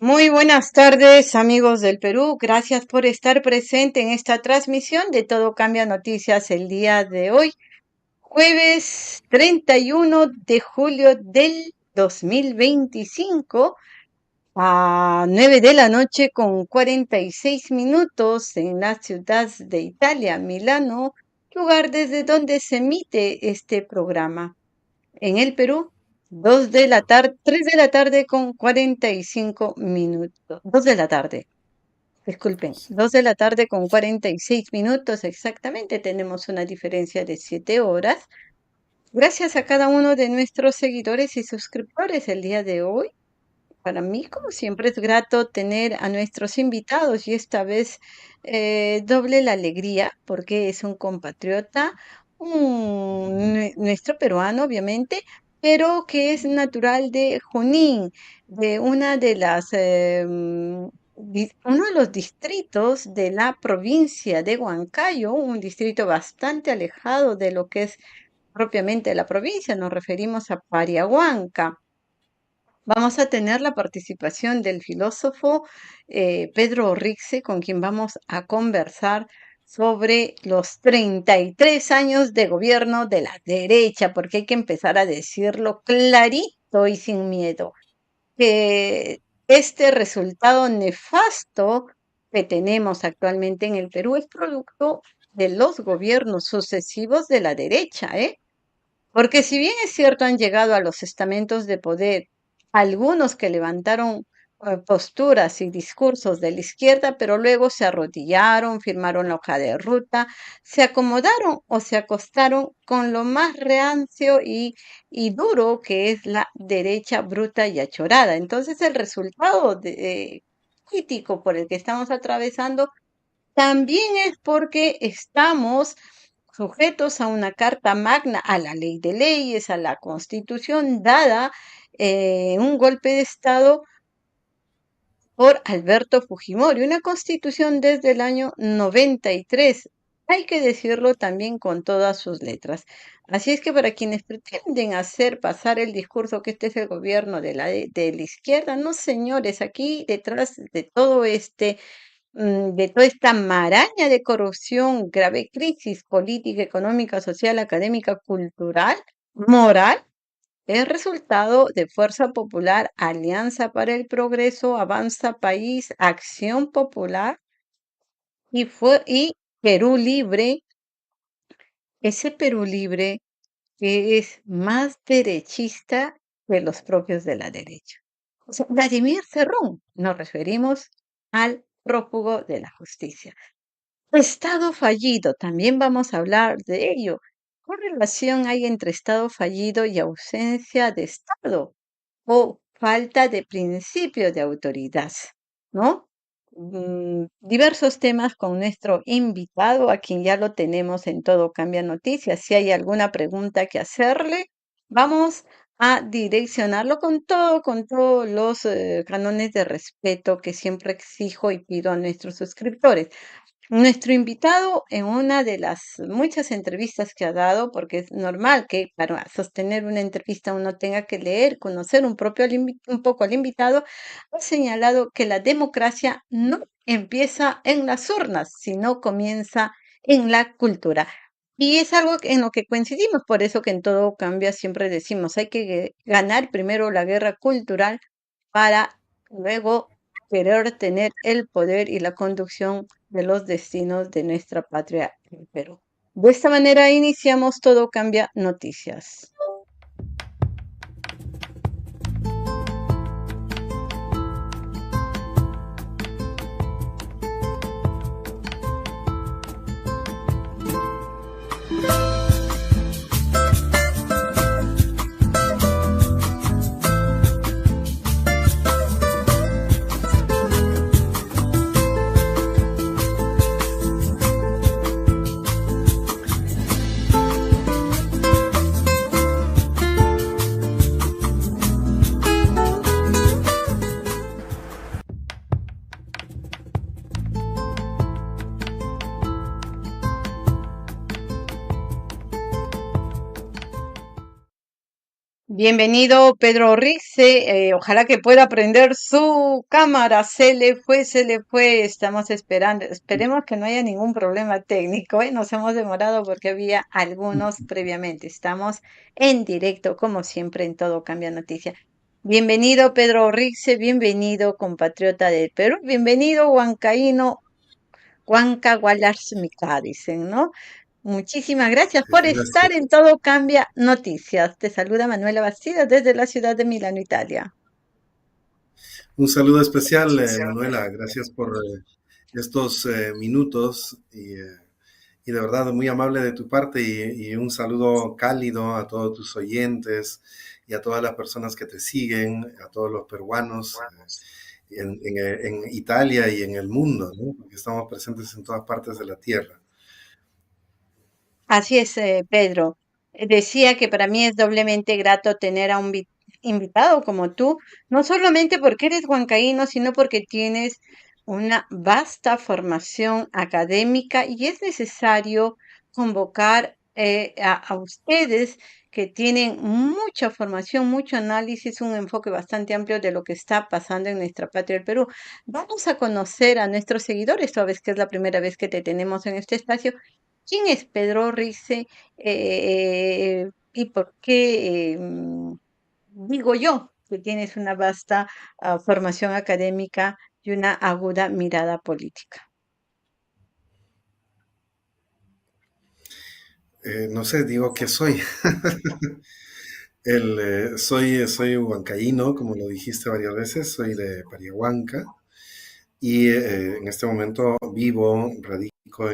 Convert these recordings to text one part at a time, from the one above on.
Muy buenas tardes, amigos del Perú. Gracias por estar presente en esta transmisión de Todo Cambia Noticias el día de hoy, jueves 31 de julio del 2025, a 9 de la noche con 46 minutos en la ciudad de Italia, Milano, lugar desde donde se emite este programa. En el Perú, 2 de la tarde, 3 de la tarde con 45 minutos. 2 de la tarde, disculpen, 2 de la tarde con 46 minutos exactamente. Tenemos una diferencia de 7 horas. Gracias a cada uno de nuestros seguidores y suscriptores el día de hoy. Para mí, como siempre, es grato tener a nuestros invitados y esta vez doble la alegría porque es un compatriota, nuestro peruano, obviamente, pero que es natural de Junín, de una de las, uno de los distritos de la provincia de Huancayo, un distrito bastante alejado de lo que es propiamente la provincia. Nos referimos a Pariahuanca. Vamos a tener la participación del filósofo Pedro Rixe, con quien vamos a conversar sobre los 33 años de gobierno de la derecha, porque hay que empezar a decirlo clarito y sin miedo, que este resultado nefasto que tenemos actualmente en el Perú es producto de los gobiernos sucesivos de la derecha, ¿eh? Porque si bien es cierto, han llegado a los estamentos de poder algunos que levantaron posturas y discursos de la izquierda, pero luego se arrodillaron, firmaron la hoja de ruta, se acomodaron o se acostaron con lo más rancio y duro que es la derecha bruta y achorada. Entonces el resultado crítico por el que estamos atravesando también es porque estamos sujetos a una carta magna, a la ley de leyes, a la constitución dada un golpe de Estado por Alberto Fujimori, una constitución desde el año 93. Hay que decirlo también con todas sus letras. Así es que para quienes pretenden hacer pasar el discurso que este es el gobierno de la izquierda, no señores, aquí detrás de todo de toda esta maraña de corrupción, grave crisis política, económica, social, académica, cultural, moral, es resultado de Fuerza Popular, Alianza para el Progreso, Avanza País, Acción Popular y Perú Libre, ese Perú Libre que es más derechista que los propios de la derecha. O sea, Vladimir Cerrón, nos referimos al prófugo de la justicia. Estado fallido, también vamos a hablar de ello. ¿Qué relación hay entre estado fallido y ausencia de Estado o falta de principio de autoridad? ¿No? Diversos temas con nuestro invitado, a quien ya lo tenemos en Todo Cambia Noticias. Si hay alguna pregunta que hacerle, vamos a direccionarlo con todos los cánones de respeto que siempre exijo y pido a nuestros suscriptores. Nuestro invitado, en una de las muchas entrevistas que ha dado, porque es normal que para sostener una entrevista uno tenga que leer, conocer un poco al invitado, ha señalado que la democracia no empieza en las urnas, sino comienza en la cultura. Y es algo en lo que coincidimos, por eso que en Todo Cambia siempre decimos, hay que ganar primero la guerra cultural para luego querer tener el poder y la conducción de los destinos de nuestra patria, el Perú. De esta manera iniciamos Todo Cambia Noticias. Bienvenido Pedro Rixe, ojalá que pueda prender su cámara. Se le fue. Estamos esperando. Esperemos que no haya ningún problema técnico, ¿eh? Nos hemos demorado porque había algunos previamente. Estamos en directo, como siempre, en Todo Cambia Noticia. Bienvenido Pedro Rixe, bienvenido compatriota del Perú, bienvenido Huancaíno, Huanca Gualarsmica, dicen, ¿no? Muchísimas gracias por estar Gracias. en Todo Cambia Noticias. Te saluda Manuela Bastida desde la ciudad de Milano, Italia. Un saludo especial, Manuela. Gracias por estos minutos y de verdad muy amable de tu parte y un saludo cálido a todos tus oyentes y a todas las personas que te siguen, a todos los peruanos en Italia y en el mundo, ¿no? Porque estamos presentes en todas partes de la tierra. Así es, Pedro. Decía que para mí es doblemente grato tener a un invitado como tú, no solamente porque eres huancaíno, sino porque tienes una vasta formación académica y es necesario convocar a ustedes que tienen mucha formación, mucho análisis, un enfoque bastante amplio de lo que está pasando en nuestra patria, el Perú. Vamos a conocer a nuestros seguidores, toda vez que es la primera vez que te tenemos en este espacio. ¿Quién es Pedro Rice y por qué digo yo que tienes una vasta formación académica y una aguda mirada política? No sé, digo que soy. Soy huancaíno, como lo dijiste varias veces, soy de Pariahuanca y en este momento vivo, radico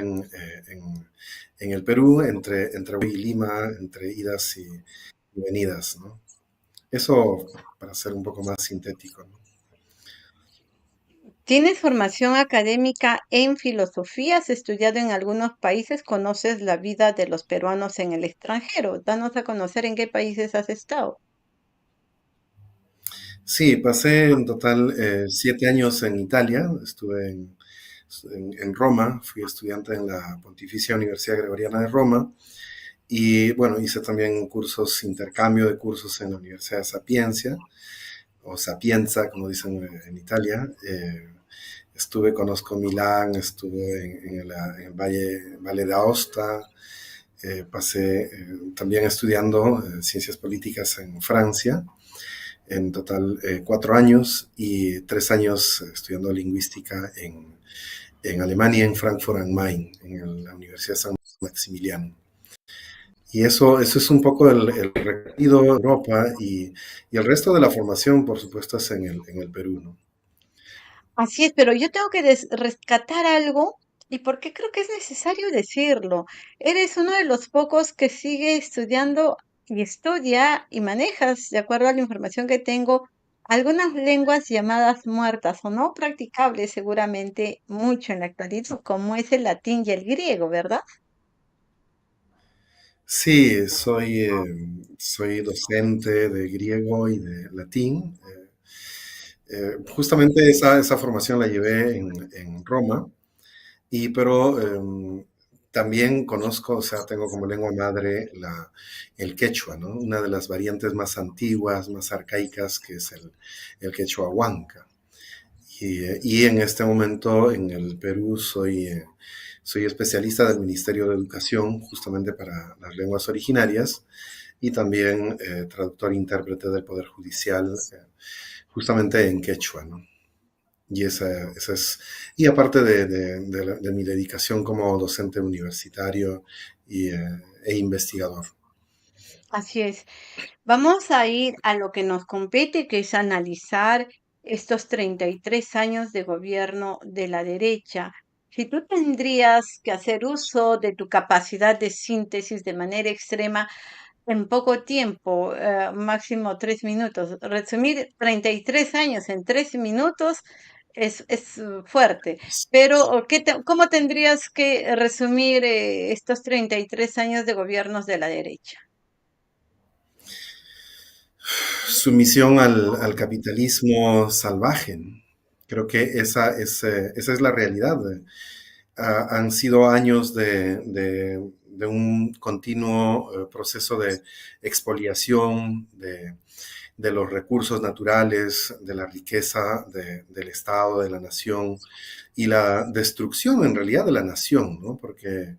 en el Perú, entre Huay y Lima, entre idas y venidas, ¿no? Eso para ser un poco más sintético, ¿no? ¿Tienes formación académica en filosofía? ¿Has estudiado en algunos países? ¿Conoces la vida de los peruanos en el extranjero? Danos a conocer en qué países has estado. Sí, pasé en total 7 años en Italia, estuve en Roma, fui estudiante en la Pontificia Universidad Gregoriana de Roma. Y bueno, hice también cursos, intercambio de cursos en la Universidad de Sapienza, o Sapienza, como dicen en Italia. Conozco Milán, estuve en el Valle de Aosta, pasé también estudiando ciencias políticas en Francia, en total 4 años, y 3 años estudiando lingüística en Alemania, en Frankfurt am Main, la Universidad San Maximiliano. Y eso es un poco el recorrido de Europa y el resto de la formación, por supuesto, es en el Perú, ¿no? Así es, pero yo tengo que rescatar algo y porque creo que es necesario decirlo. Eres uno de los pocos que sigue estudiando y estudia y manejas, de acuerdo a la información que tengo, algunas lenguas llamadas muertas o no practicables seguramente mucho en la actualidad, como es el latín y el griego, ¿verdad? Sí, soy docente de griego y de latín. Justamente esa formación la llevé en Roma, pero también conozco, o sea, tengo como lengua madre el quechua, ¿no? Una de las variantes más antiguas, más arcaicas, que es el quechua huanca. Y en este momento en el Perú soy especialista del Ministerio de Educación justamente para las lenguas originarias y también traductor e intérprete del Poder Judicial justamente en quechua, ¿no? Esa es, y aparte de mi dedicación como docente universitario e investigador. Así es. Vamos a ir a lo que nos compete, que es analizar estos 33 años de gobierno de la derecha. Si tú tendrías que hacer uso de tu capacidad de síntesis de manera extrema en poco tiempo, máximo 3 minutos, resumir 33 años en 3 minutos es fuerte, pero ¿cómo tendrías que resumir estos 33 años de gobiernos de la derecha? Sumisión al capitalismo salvaje, ¿no? Creo que esa es la realidad. Han sido años de un continuo proceso de expoliación de los recursos naturales, de la riqueza del Estado, de la nación y la destrucción en realidad de la nación, ¿no? Porque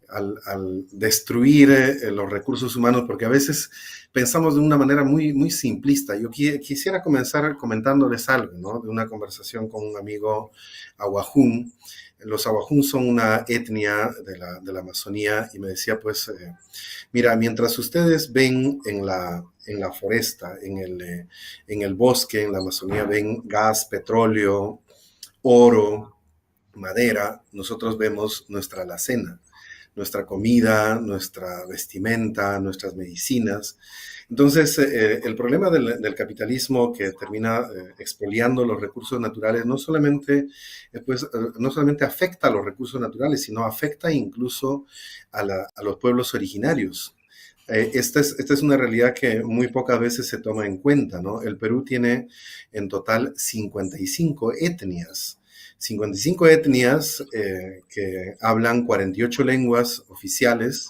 al destruir los recursos humanos, porque a veces pensamos de una manera muy simplista. Yo quisiera comenzar comentándoles algo, ¿no? De una conversación con un amigo aguajún. Los aguajún son una etnia de la Amazonía y me decía, pues, mira, mientras ustedes ven en la foresta, en el bosque, en la Amazonía, ven gas, petróleo, oro, madera, nosotros vemos nuestra alacena, nuestra comida, nuestra vestimenta, nuestras medicinas. Entonces, el problema del capitalismo que termina expoliando los recursos naturales no solamente afecta a los recursos naturales, sino afecta incluso a los pueblos originarios. Esta es una realidad que muy pocas veces se toma en cuenta, ¿no? El Perú tiene en total 55 etnias. 55 etnias que hablan 48 lenguas oficiales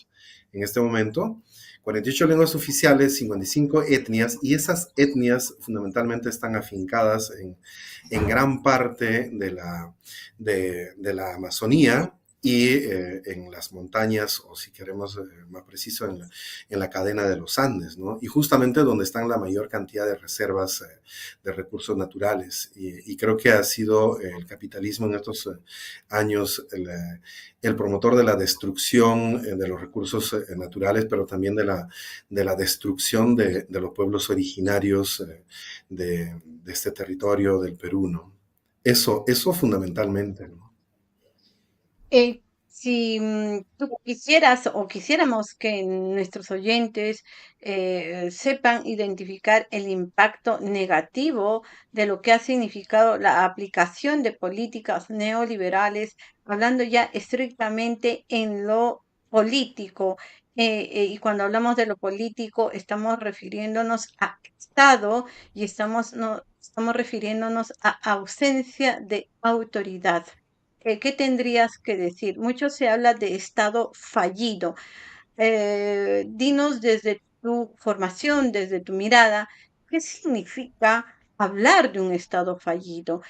en este momento. 48 lenguas oficiales, 55 etnias, y esas etnias fundamentalmente están afincadas en gran parte de la Amazonía y en las montañas, o si queremos más preciso, en la cadena de los Andes, ¿no? Y justamente donde están la mayor cantidad de reservas de recursos naturales. Y creo que ha sido el capitalismo en estos años el promotor de la destrucción de los recursos naturales, pero también de la destrucción de los pueblos originarios de este territorio del Perú, ¿no? Eso fundamentalmente, ¿no? Si tú quisieras o quisiéramos que nuestros oyentes sepan identificar el impacto negativo de lo que ha significado la aplicación de políticas neoliberales, hablando ya estrictamente en lo político, y cuando hablamos de lo político estamos refiriéndonos a Estado y estamos refiriéndonos a ausencia de autoridad. ¿Qué tendrías que decir? Mucho se habla de Estado fallido. Dinos desde tu formación, desde tu mirada, ¿qué significa hablar de un Estado fallido?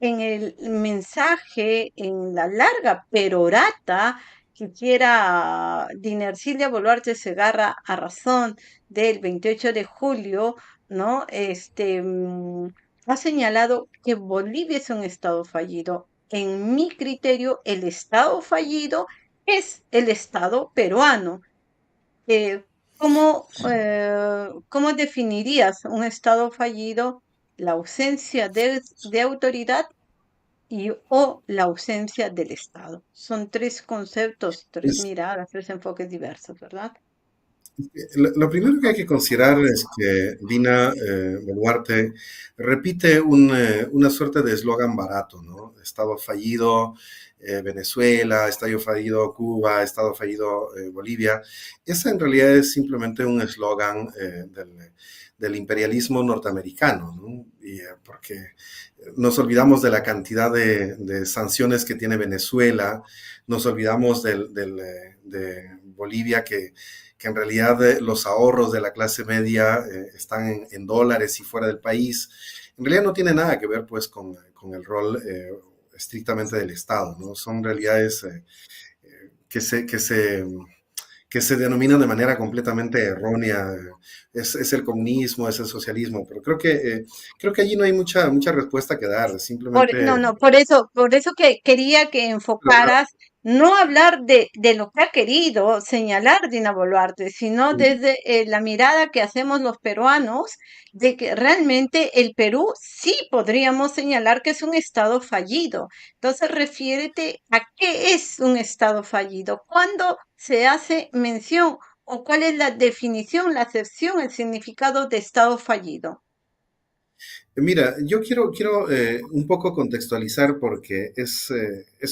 En el mensaje, en la larga perorata que hiciera Dinercilia Boluarte Segarra a razón del 28 de julio, ¿no? Ha señalado que Bolivia es un Estado fallido. En mi criterio, el Estado fallido es el Estado peruano. Eh, ¿cómo definirías un Estado fallido? La ausencia de autoridad o la ausencia del Estado. Son tres conceptos, tres Es- miradas, tres enfoques diversos, ¿verdad? lo primero que hay que considerar es que Dina Boluarte repite una suerte de eslogan barato, ¿no? Estado fallido Venezuela, Estado fallido Cuba, Estado fallido Bolivia. Ese en realidad es simplemente un eslogan del imperialismo norteamericano, ¿no? Porque nos olvidamos de la cantidad de sanciones que tiene Venezuela, nos olvidamos de Bolivia que en realidad los ahorros de la clase media están en dólares y fuera del país. En realidad no tiene nada que ver pues con el rol estrictamente del Estado, ¿no? Son realidades que se, que se, que se denominan de manera completamente errónea. Es el comunismo, es el socialismo, pero creo que allí no hay mucha respuesta que dar, No, simplemente... no, por eso que quería que enfocaras no hablar de lo que ha querido señalar Dina Boluarte, sino desde la mirada que hacemos los peruanos de que realmente el Perú sí podríamos señalar que es un estado fallido. Entonces, refiérete a qué es un estado fallido, cuándo se hace mención o cuál es la definición, la acepción, el significado de estado fallido. Mira, yo quiero un poco contextualizar porque es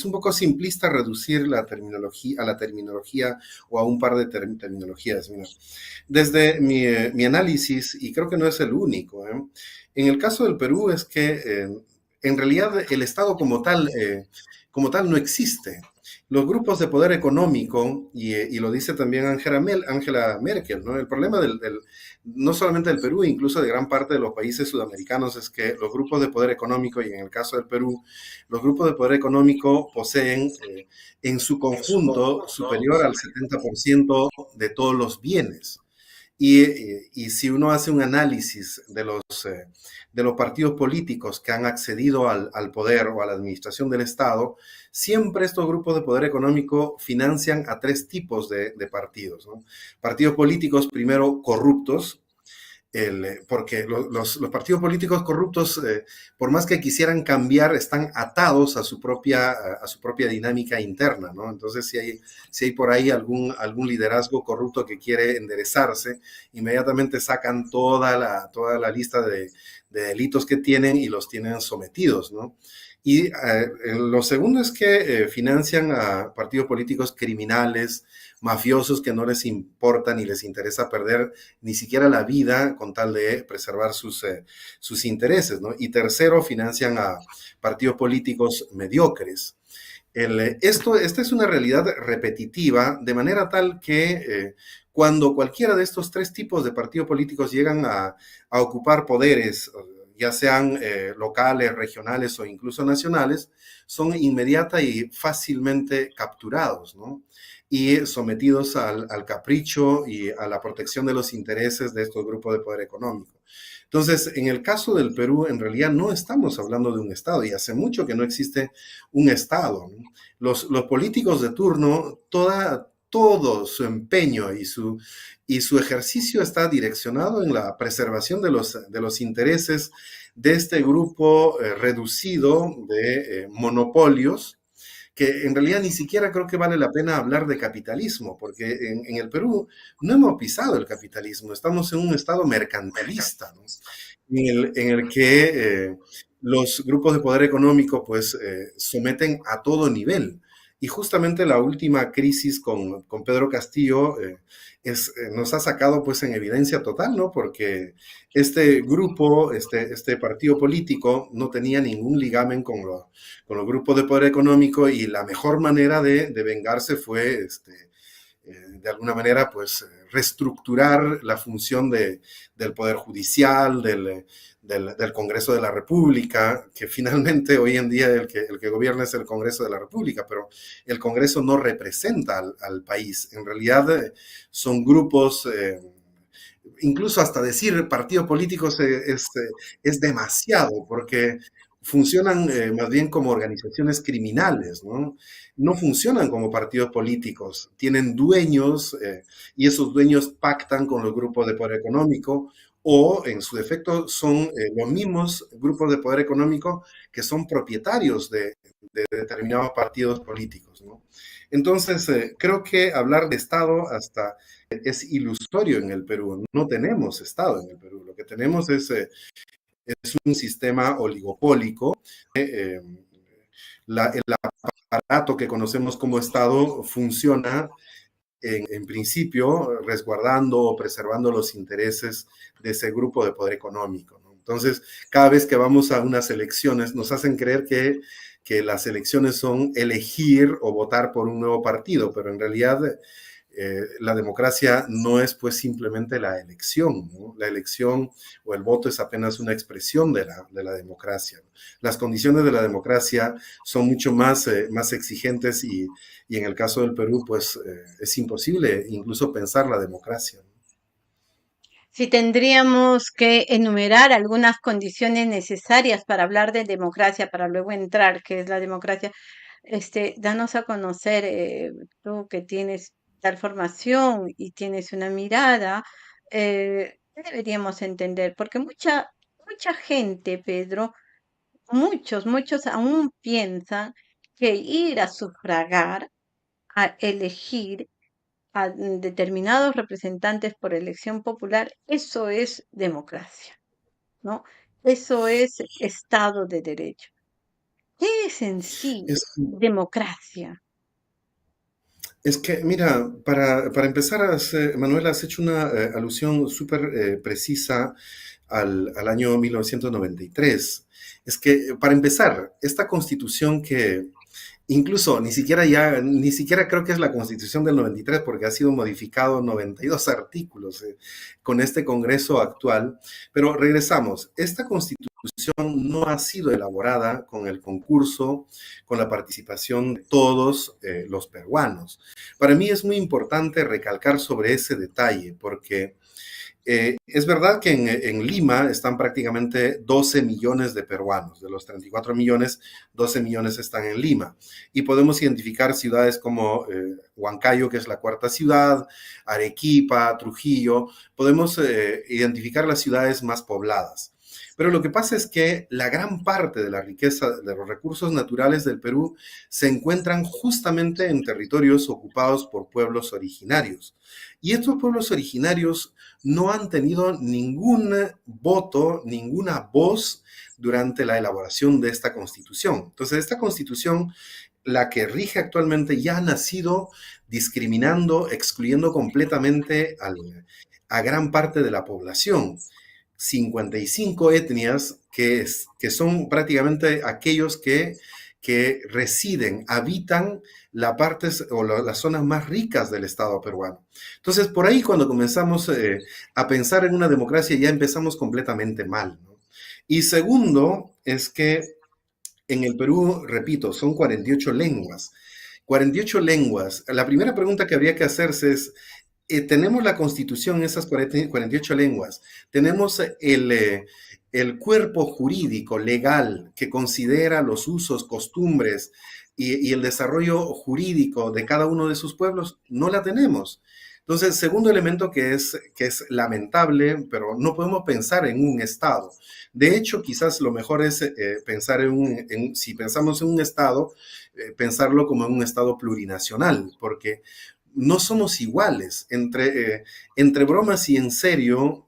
un poco simplista reducir la terminología a la terminología o a un par de terminologías. Mira, desde mi análisis, y creo que no es el único, en el caso del Perú es que en realidad el Estado como tal no existe. los grupos de poder económico, y lo dice también Angela Merkel, ¿no? El problema no solamente del Perú, incluso de gran parte de los países sudamericanos, es que los grupos de poder económico, y en el caso del Perú, los grupos de poder económico poseen en su conjunto superior al 70% de todos los bienes. Y si uno hace un análisis de los partidos políticos que han accedido al poder o a la administración del Estado, siempre estos grupos de poder económico financian a tres tipos de partidos, ¿no? Partidos políticos, primero, corruptos, porque los partidos políticos corruptos, por más que quisieran cambiar, están atados a su propia dinámica interna, ¿no? Entonces, si hay por ahí algún liderazgo corrupto que quiere enderezarse, inmediatamente sacan toda la lista de delitos que tienen y los tienen sometidos, ¿no? Y lo segundo es que financian a partidos políticos criminales, mafiosos, que no les importa ni les interesa perder ni siquiera la vida con tal de preservar sus intereses, ¿no? Y tercero, financian a partidos políticos mediocres. Esta es una realidad repetitiva, de manera tal que cuando cualquiera de estos tres tipos de partidos políticos llegan a ocupar poderes, ya sean locales, regionales o incluso nacionales, son inmediata y fácilmente capturados, ¿no? Y sometidos al capricho y a la protección de los intereses de estos grupos de poder económico. Entonces, en el caso del Perú, en realidad no estamos hablando de un Estado, y hace mucho que no existe un Estado, ¿no? Los políticos de turno, todo su empeño y su ejercicio está direccionado en la preservación de los intereses de este grupo reducido de monopolios, que en realidad ni siquiera creo que vale la pena hablar de capitalismo, porque en el Perú no hemos pisado el capitalismo, estamos en un estado mercantilista, ¿no? En el que los grupos de poder económico pues someten a todo nivel. Y justamente la última crisis con Pedro Castillo nos ha sacado pues en evidencia total, ¿no? Porque este grupo, este partido político no tenía ningún ligamen con los grupos de poder económico, y la mejor manera de vengarse fue de alguna manera, pues, reestructurar la función del Poder Judicial, del Congreso de la República, que finalmente hoy en día el que gobierna es el Congreso de la República, pero el Congreso no representa al país. En realidad son grupos... incluso hasta decir partidos políticos es demasiado, porque funcionan más bien como organizaciones criminales, ¿no? No funcionan como partidos políticos, tienen dueños y esos dueños pactan con los grupos de poder económico, o en su defecto son los mismos grupos de poder económico que son propietarios de determinados partidos políticos, ¿no? Entonces, creo que hablar de Estado hasta es ilusorio en el Perú. No tenemos Estado en el Perú. Lo que tenemos es un sistema oligopólico. El aparato que conocemos como Estado funciona en principio resguardando o preservando los intereses de ese grupo de poder económico, ¿no? Entonces, cada vez que vamos a unas elecciones, nos hacen creer que las elecciones son elegir o votar por un nuevo partido, pero en realidad la democracia no es pues simplemente la elección, ¿no? La elección o el voto es apenas una expresión de la democracia, ¿no? Las condiciones de la democracia son mucho más exigentes, y en el caso del Perú pues es imposible incluso pensar la democracia, ¿no? Si tendríamos que enumerar algunas condiciones necesarias para hablar de democracia, para luego entrar, ¿qué es la democracia? Danos a conocer, tú que tienes tal formación y tienes una mirada, ¿qué deberíamos entender? Porque mucha gente, Pedro, muchos aún piensan que ir a sufragar, a elegir a determinados representantes por elección popular, eso es democracia, ¿no? Eso es Estado de Derecho. ¿Qué es en sí Es, democracia? es que, mira, para empezar, Manuel, has hecho una alusión súper precisa al año 1993. Es que, para empezar, esta constitución Incluso ni siquiera creo que es la Constitución del 93 porque ha sido modificado 92 artículos con este Congreso actual. Pero regresamos, esta Constitución no ha sido elaborada con el concurso, con la participación de todos los peruanos. Para mí es muy importante recalcar sobre ese detalle porque es verdad que en Lima están prácticamente 12 millones de peruanos. De los 34 millones, 12 millones están en Lima. Y podemos identificar ciudades como Huancayo, que es la cuarta ciudad, Arequipa, Trujillo. Podemos identificar las ciudades más pobladas. Pero lo que pasa es que la gran parte de la riqueza, de los recursos naturales del Perú, se encuentran justamente en territorios ocupados por pueblos originarios. Y estos pueblos originarios no han tenido ningún voto, ninguna voz durante la elaboración de esta constitución. Entonces, esta constitución, la que rige actualmente, ya ha nacido discriminando, excluyendo completamente a gran parte de la población. 55 etnias que son prácticamente aquellos que residen, habitan la parte o las zonas más ricas del Estado peruano. Entonces, por ahí cuando comenzamos a pensar en una democracia ya empezamos completamente mal, ¿no? Y segundo, es que en el Perú, repito, son 48 lenguas. 48 lenguas. La primera pregunta que habría que hacerse es, tenemos la constitución en esas 48 lenguas, tenemos el cuerpo jurídico, legal, que considera los usos, costumbres y el desarrollo jurídico de cada uno de sus pueblos, no la tenemos. Entonces, segundo elemento que es lamentable, pero no podemos pensar en un Estado. De hecho, quizás lo mejor es pensar si pensamos en un Estado, pensarlo como en un Estado plurinacional, porque no somos iguales. Entre bromas y en serio,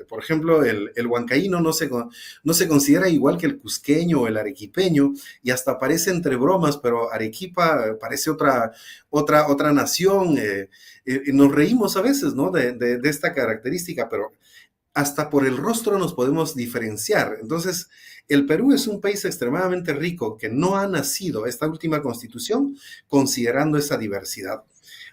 por ejemplo, el huancaíno no se considera igual que el cusqueño o el arequipeño, y hasta parece entre bromas, pero Arequipa parece otra nación. Nos reímos a veces, ¿no? De esta característica, pero hasta por el rostro nos podemos diferenciar. Entonces, el Perú es un país extremadamente rico que no ha nacido esta última constitución considerando esa diversidad.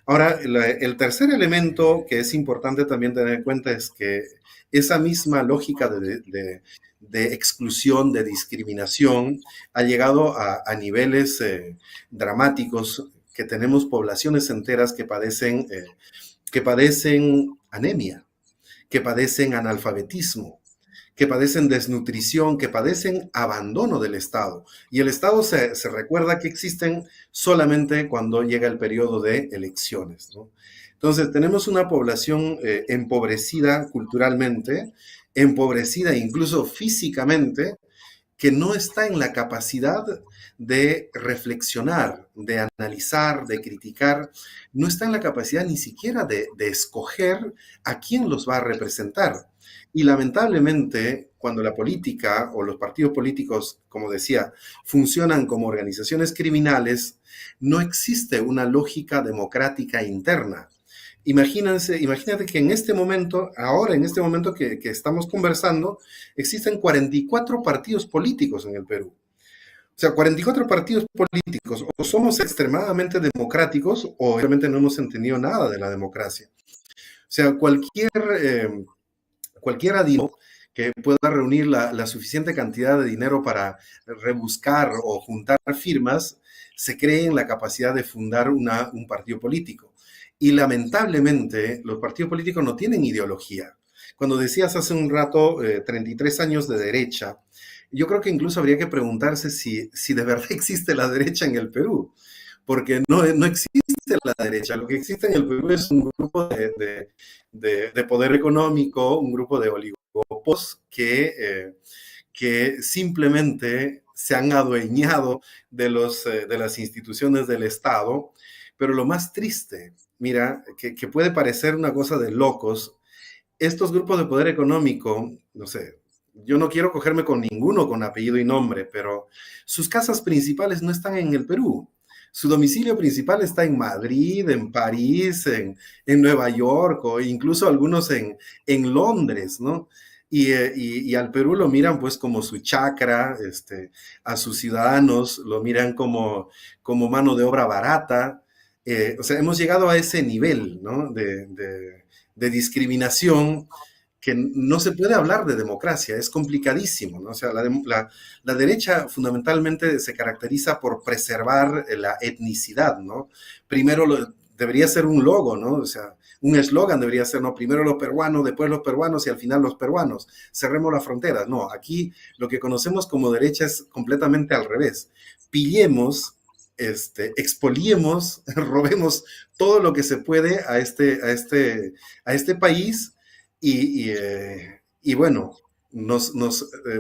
Ahora, el tercer elemento que es importante también tener en cuenta es que esa misma lógica de exclusión, de discriminación, ha llegado a niveles dramáticos, que tenemos poblaciones enteras que padecen anemia, que padecen analfabetismo, que padecen desnutrición, que padecen abandono del Estado. Y el Estado se recuerda que existen solamente cuando llega el periodo de elecciones, ¿no? Entonces, tenemos una población empobrecida culturalmente, empobrecida incluso físicamente, que no está en la capacidad de reflexionar, de analizar, de criticar, no está en la capacidad ni siquiera de escoger a quién los va a representar. Y lamentablemente, cuando la política o los partidos políticos, como decía, funcionan como organizaciones criminales, no existe una lógica democrática interna. Imagínate que en este momento, ahora en este momento que estamos conversando, existen 44 partidos políticos en el Perú. O sea, 44 partidos políticos, o somos extremadamente democráticos o obviamente no hemos entendido nada de la democracia. O sea, cualquier adino que pueda reunir la suficiente cantidad de dinero para rebuscar o juntar firmas, se cree en la capacidad de fundar un partido político. Y lamentablemente los partidos políticos no tienen ideología. Cuando decías hace un rato 33 años de derecha, yo creo que incluso habría que preguntarse si de verdad existe la derecha en el Perú, porque no existe la derecha. Lo que existe en el Perú es un grupo de poder económico, un grupo de oligopos que simplemente se han adueñado de las instituciones del Estado. Pero lo más triste, mira, que puede parecer una cosa de locos, estos grupos de poder económico, no sé, yo no quiero cogerme con ninguno con apellido y nombre, pero sus casas principales no están en el Perú. Su domicilio principal está en Madrid, en París, en Nueva York o incluso algunos en Londres, ¿no? y al Perú lo miran pues como su chacra, a sus ciudadanos lo miran como mano de obra barata. O sea, hemos llegado a ese nivel, ¿no? de discriminación que no se puede hablar de democracia, es complicadísimo, ¿no? O sea, la derecha fundamentalmente se caracteriza por preservar la etnicidad, ¿no? Primero debería ser un logo, ¿no? O sea, un eslogan debería ser, ¿no? Primero los peruanos, después los peruanos y al final los peruanos. Cerremos las fronteras. No, aquí lo que conocemos como derecha es completamente al revés. Pillemos, expoliemos, robemos todo lo que se puede a este país y bueno, nos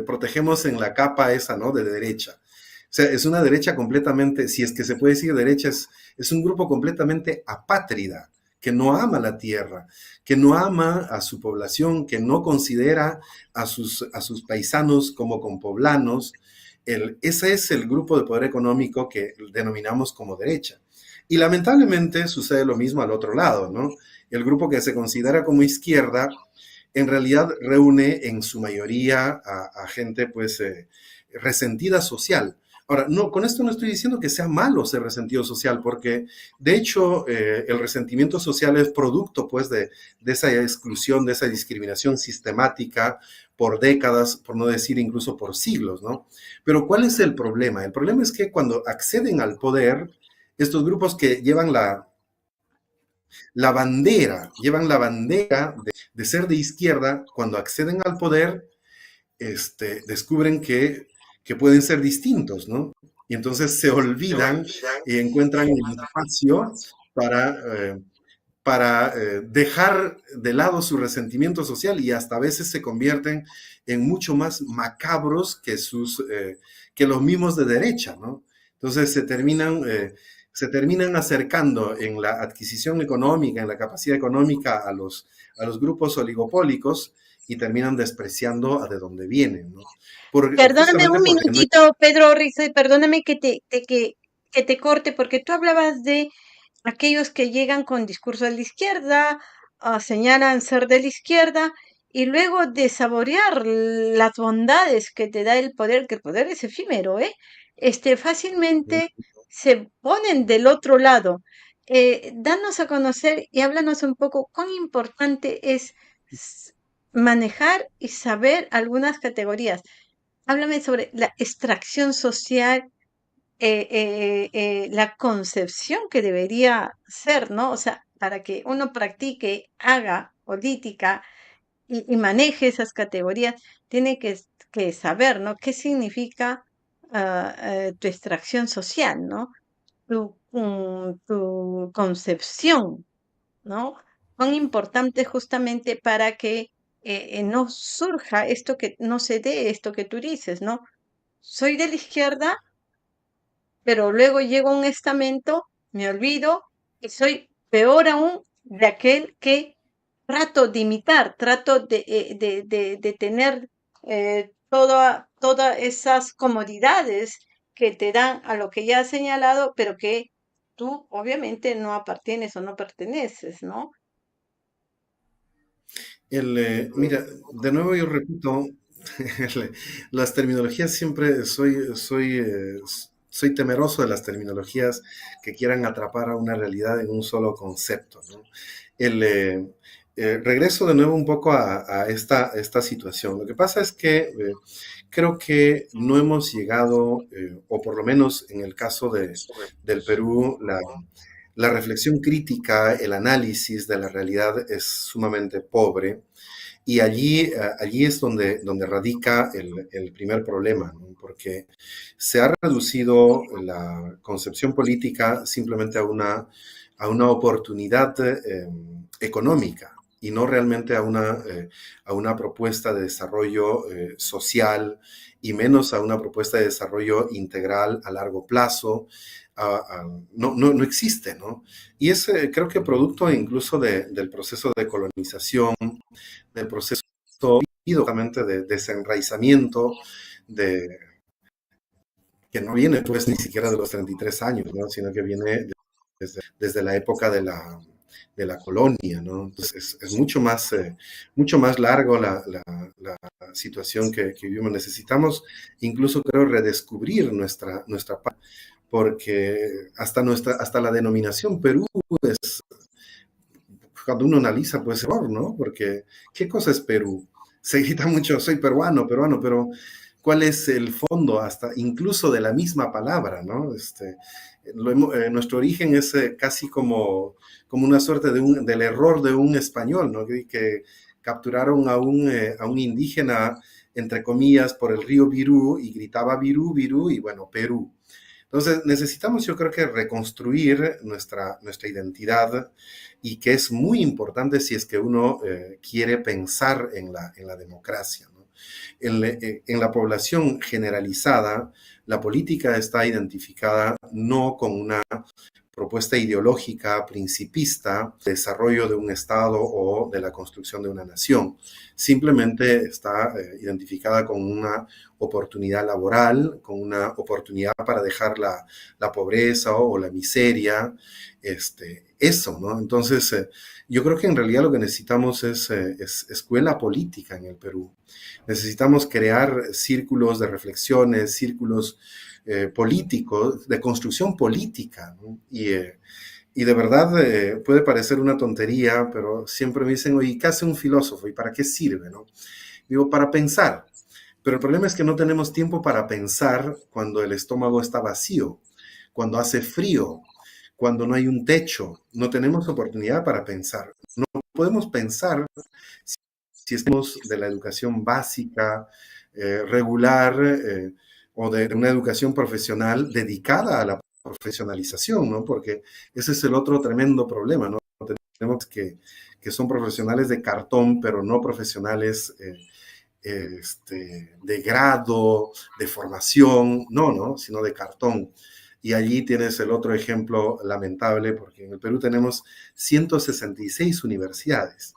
protegemos en la capa esa, ¿no? De derecha. O sea, es una derecha completamente, si es que se puede decir derecha, es un grupo completamente apátrida, que no ama la tierra, que no ama a su población, que no considera a sus paisanos como compoblanos. Ese es el grupo de poder económico que denominamos como derecha. Y lamentablemente sucede lo mismo al otro lado, ¿no? El grupo que se considera como izquierda en realidad reúne en su mayoría a gente pues resentida social. Ahora, no, con esto no estoy diciendo que sea malo ser resentido social, porque de hecho el resentimiento social es producto pues de esa exclusión, de esa discriminación sistemática por décadas, por no decir incluso por siglos, ¿no? Pero ¿cuál es el problema? El problema es que cuando acceden al poder, estos grupos que llevan la bandera de ser de izquierda, cuando acceden al poder, descubren que pueden ser distintos, ¿no? Y entonces se olvidan y encuentran el espacio para, eh, para dejar de lado su resentimiento social y hasta a veces se convierten en mucho más macabros que los mismos de derecha, ¿no? Entonces se terminan acercando en la adquisición económica, en la capacidad económica a los grupos oligopólicos y terminan despreciando a de dónde vienen, ¿no? Perdóname Justamente un porque no. minutito, Pedro Rizzo, y perdóname que te corte, porque tú hablabas de aquellos que llegan con discurso de la izquierda, señalan ser de la izquierda, y luego de saborear las bondades que te da el poder, que el poder es efímero, ¿eh? Fácilmente se ponen del otro lado. Danos a conocer y háblanos un poco cuán importante es manejar y saber algunas categorías. Háblame sobre la extracción social, la concepción que debería ser, ¿no? O sea, para que uno practique, haga política y maneje esas categorías, tiene que saber, ¿no? ¿Qué significa tu extracción social, ¿no? Tu concepción, ¿no? Son importantes justamente para que no surja esto que no se dé, esto que tú dices, ¿no? Soy de la izquierda, pero luego llego a un estamento, me olvido y soy peor aún de aquel que trato de imitar, trato de tener todas esas comodidades que te dan a lo que ya has señalado, pero que tú obviamente no apartienes o no perteneces, ¿no? Mira, de nuevo yo repito, las terminologías siempre soy temeroso de las terminologías que quieran atrapar a una realidad en un solo concepto, ¿no? Regreso de nuevo un poco a esta situación. Lo que pasa es que creo que no hemos llegado, o por lo menos en el caso del Perú, la reflexión crítica, el análisis de la realidad es sumamente pobre y allí es donde radica el primer problema, ¿no? Porque se ha reducido la concepción política simplemente a una oportunidad económica y no realmente a una propuesta de desarrollo social y menos a una propuesta de desarrollo integral a largo plazo. No existe, ¿no? Y es creo que producto incluso del proceso de colonización, del proceso de desenraizamiento, de, que no viene pues ni siquiera de los 33 años, ¿no? Sino que viene desde la época de la colonia, ¿no? Entonces es mucho más largo la situación que vivimos. Necesitamos incluso, creo, redescubrir nuestra paz, porque hasta la denominación Perú es, cuando uno analiza, pues error, ¿no? Porque, ¿qué cosa es Perú? Se grita mucho, soy peruano, peruano, pero ¿cuál es el fondo hasta incluso de la misma palabra, ¿no? Nuestro origen es casi como una suerte del error de un español, ¿no? Que capturaron a un indígena, entre comillas, por el río Virú y gritaba Virú, Virú y bueno, Perú. Entonces, necesitamos, yo creo que reconstruir nuestra identidad y que es muy importante si es que uno quiere pensar en la democracia, ¿no? En la población generalizada, la política está identificada no con una propuesta ideológica principista, desarrollo de un Estado o de la construcción de una nación. Simplemente está identificada con una oportunidad laboral, con una oportunidad para dejar la pobreza o la miseria, eso, ¿no? Entonces, yo creo que en realidad lo que necesitamos es escuela política en el Perú. Necesitamos crear círculos de reflexiones, círculos políticos, de construcción política, ¿no? Y de verdad puede parecer una tontería, pero siempre me dicen, oye, ¿qué hace un filósofo y para qué sirve, no? Digo, para pensar. Pero el problema es que no tenemos tiempo para pensar cuando el estómago está vacío, cuando hace frío, cuando no hay un techo. No tenemos oportunidad para pensar. No podemos pensar si estamos de la educación básica, regular, o de una educación profesional dedicada a la profesionalización, ¿no? Porque ese es el otro tremendo problema, ¿no? Tenemos que son profesionales de cartón, pero no profesionales de grado, de formación, no, sino de cartón. Y allí tienes el otro ejemplo lamentable, porque en el Perú tenemos 166 universidades,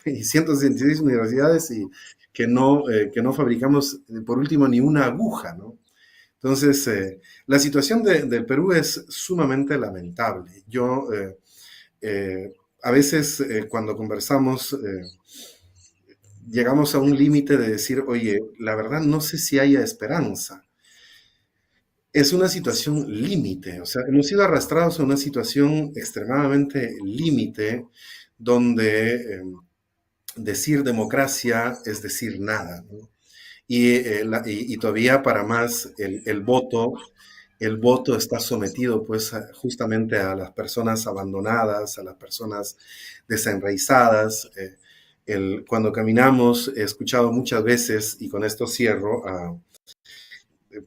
y 166 universidades y que no fabricamos, por último, ni una aguja, ¿no? Entonces, la situación del Perú es sumamente lamentable. Yo, a veces, cuando conversamos, llegamos a un límite de decir, oye, la verdad no sé si haya esperanza. Es una situación límite, o sea, hemos sido arrastrados a una situación extremadamente límite donde decir democracia es decir nada, ¿no? Y todavía para más el voto está sometido pues justamente a las personas abandonadas, a las personas desenraizadas. Cuando caminamos, he escuchado muchas veces, y con esto cierro,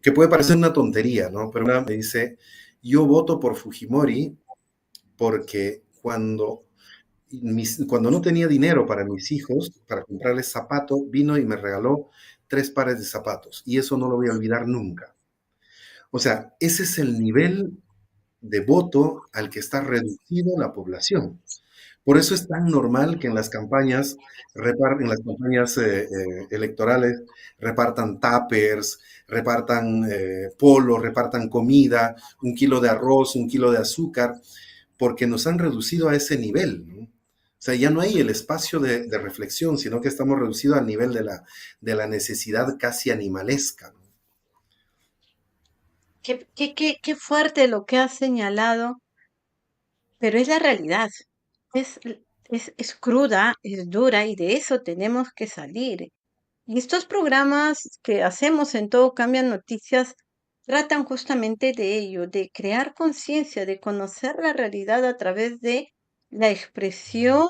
que puede parecer una tontería, ¿no? Pero una me dice, yo voto por Fujimori porque cuando no tenía dinero para mis hijos, para comprarles zapatos, vino y me regaló 3 pares de zapatos. Y eso no lo voy a olvidar nunca. O sea, ese es el nivel de voto al que está reducido la población. Por eso es tan normal que en las campañas, electorales, repartan tuppers, repartan polo, repartan comida, 1 kilo de arroz, 1 kilo de azúcar, porque nos han reducido a ese nivel, ¿no? O sea, ya no hay el espacio de reflexión, sino que estamos reducidos al nivel de la necesidad casi animalesca, ¿no? Qué fuerte lo que has señalado, pero es la realidad. Es, es cruda, es dura y de eso tenemos que salir. Y estos programas que hacemos en Todo Cambia Noticias tratan justamente de ello, de crear conciencia, de conocer la realidad a través de la expresión,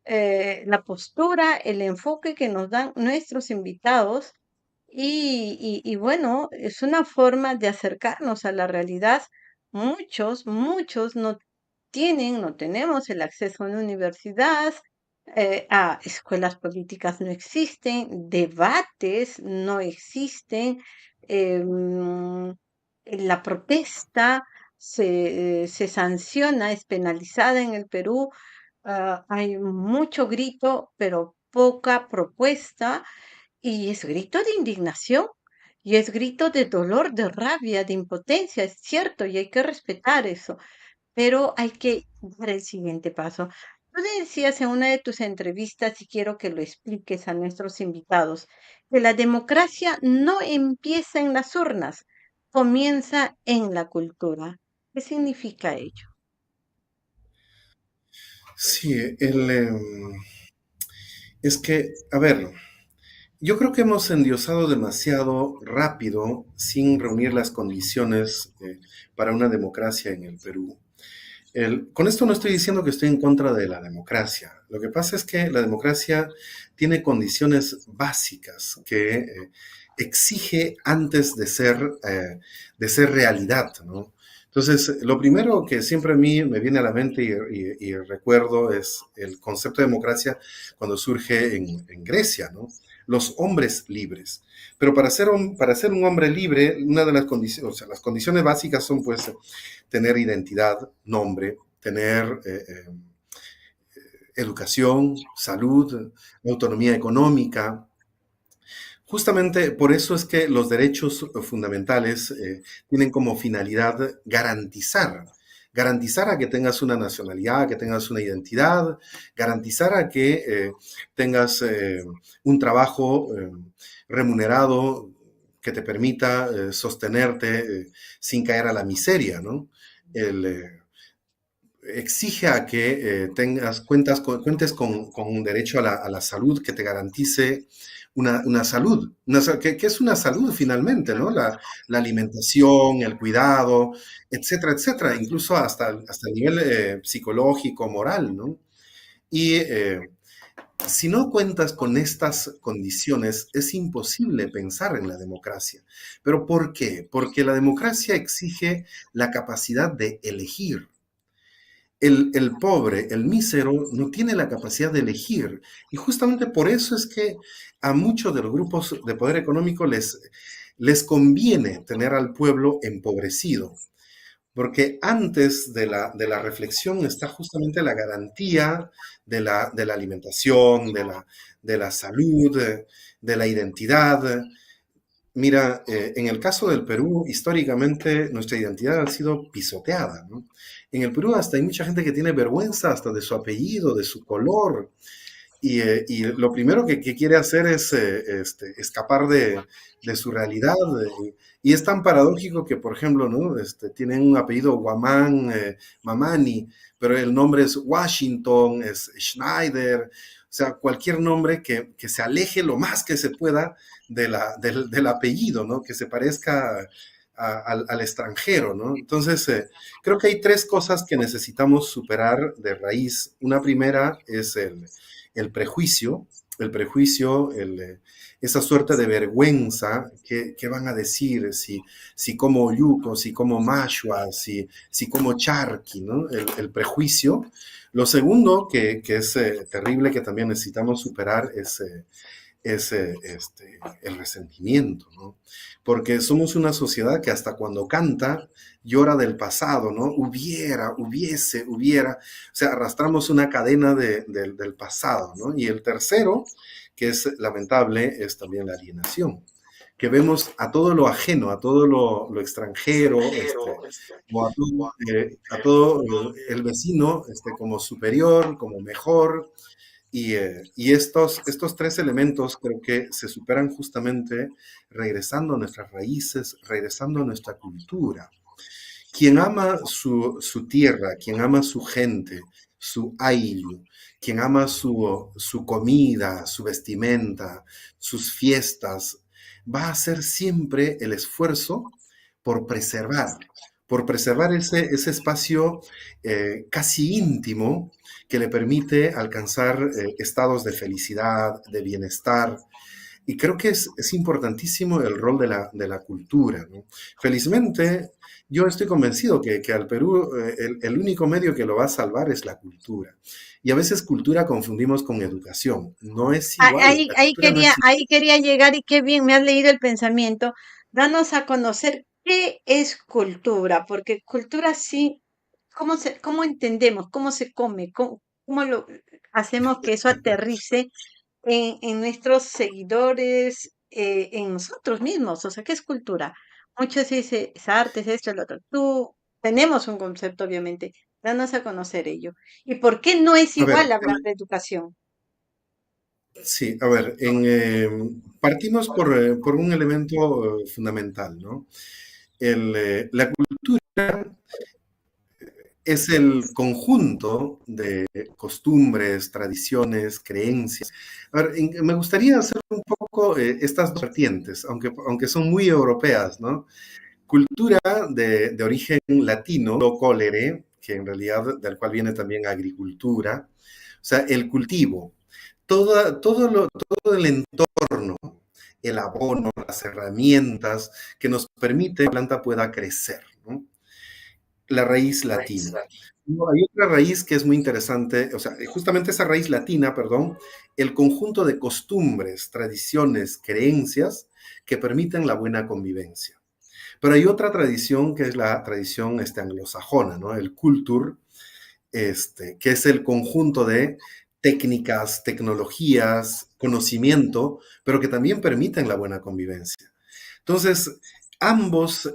la postura, el enfoque que nos dan nuestros invitados. Y bueno, es una forma de acercarnos a la realidad. Muchos no tenemos el acceso a una universidad, a escuelas políticas no existen, debates no existen, la protesta se sanciona, es penalizada en el Perú, hay mucho grito, pero poca propuesta, y es grito de indignación. Y es grito de dolor, de rabia, de impotencia, es cierto, y hay que respetar eso, pero hay que dar el siguiente paso. Tú le decías en una de tus entrevistas, y quiero que lo expliques a nuestros invitados, que la democracia no empieza en las urnas, comienza en la cultura. ¿Qué significa ello? Sí, es que, a ver, yo creo que hemos endiosado demasiado rápido sin reunir las condiciones para una democracia en el Perú. Con esto no estoy diciendo que estoy en contra de la democracia. Lo que pasa es que la democracia tiene condiciones básicas que exige antes de ser realidad, ¿no? Entonces, lo primero que siempre a mí me viene a la mente y recuerdo es el concepto de democracia cuando surge en Grecia, ¿no? Los hombres libres. Pero para ser un hombre libre, una de las condiciones, o sea, las condiciones básicas son pues tener identidad, nombre, tener educación, salud, autonomía económica. Justamente por eso es que los derechos fundamentales tienen como finalidad garantizar a que tengas una nacionalidad, que tengas una identidad, garantizar a que tengas un trabajo remunerado que te permita sostenerte sin caer a la miseria, ¿no? El, exige a que cuentes con un derecho a la salud que te garantice una salud. ¿Qué es una salud finalmente? ¿No? La alimentación, el cuidado, etcétera, etcétera, incluso hasta el nivel psicológico, moral, ¿no? Y si no cuentas con estas condiciones, es imposible pensar en la democracia. ¿Pero por qué? Porque la democracia exige la capacidad de elegir. El pobre, el mísero, no tiene la capacidad de elegir. Y justamente por eso es que a muchos de los grupos de poder económico les conviene tener al pueblo empobrecido. Porque antes de la reflexión está justamente la garantía de la alimentación, de la salud, de la identidad. Mira, en el caso del Perú, históricamente nuestra identidad ha sido pisoteada, ¿no? En el Perú hasta hay mucha gente que tiene vergüenza hasta de su apellido, de su color, y lo primero que quiere hacer es escapar de su realidad. Y es tan paradójico que, por ejemplo, ¿no? Tienen un apellido Guamán, Mamani, pero el nombre es Washington, es Schneider, o sea, cualquier nombre que se aleje lo más que se pueda del apellido, ¿no? Que se parezca al extranjero, ¿no? Entonces, creo que hay tres cosas que necesitamos superar de raíz. Una primera es el prejuicio, esa suerte de vergüenza que van a decir si como yuco, si como mashua, si como charqui, ¿no? El prejuicio. Lo segundo, que es terrible, que también necesitamos superar, es el resentimiento, ¿no? Porque somos una sociedad que hasta cuando canta llora del pasado, ¿no? Hubiera, hubiese, hubiera. O sea, arrastramos una cadena del pasado, ¿no? Y el tercero, que es lamentable, es también la alienación, que vemos a todo lo ajeno, a todo lo extranjero, o a todo el vecino como superior, como mejor, y estos tres elementos creo que se superan justamente regresando a nuestras raíces, regresando a nuestra cultura. Quien ama su tierra, quien ama su gente, su ayllu, quien ama su comida, su vestimenta, sus fiestas, va a hacer siempre el esfuerzo por preservar, por preservar ese espacio casi íntimo que le permite alcanzar estados de felicidad, de bienestar. Y creo que es importantísimo el rol de la cultura, ¿no? Felizmente, yo estoy convencido que al Perú el único medio que lo va a salvar es la cultura. Y a veces cultura confundimos con educación. No es igual. La cultura no es igual. Ahí quería llegar y qué bien me has leído el pensamiento. Danos a conocer qué es cultura, porque cultura sí, cómo entendemos, cómo se come, cómo lo hacemos que eso aterrice en nuestros seguidores, en nosotros mismos. O sea, ¿qué es cultura? Muchos dicen, es arte, es esto, es lo otro. Tú Tenemos un concepto, obviamente. Danos a conocer ello. ¿Y por qué no es A ver, igual hablar de educación? sí, a ver, partimos por un elemento fundamental, ¿no? La cultura es el conjunto de costumbres, tradiciones, creencias. A ver, me gustaría hacer un poco estas dos vertientes, aunque son muy europeas, ¿no? Cultura de origen latino, lo colere, que en realidad del cual viene también agricultura, o sea, el cultivo, todo el entorno, el abono, las herramientas que nos permite que la planta pueda crecer, ¿no? La raíz latina. No, hay otra raíz que es muy interesante, o sea, justamente esa raíz latina, perdón, el conjunto de costumbres, tradiciones, creencias que permiten la buena convivencia. Pero hay otra tradición que es la tradición anglosajona, ¿no? El culture, que es el conjunto de técnicas, tecnologías, conocimiento, pero que también permiten la buena convivencia. Entonces, ambos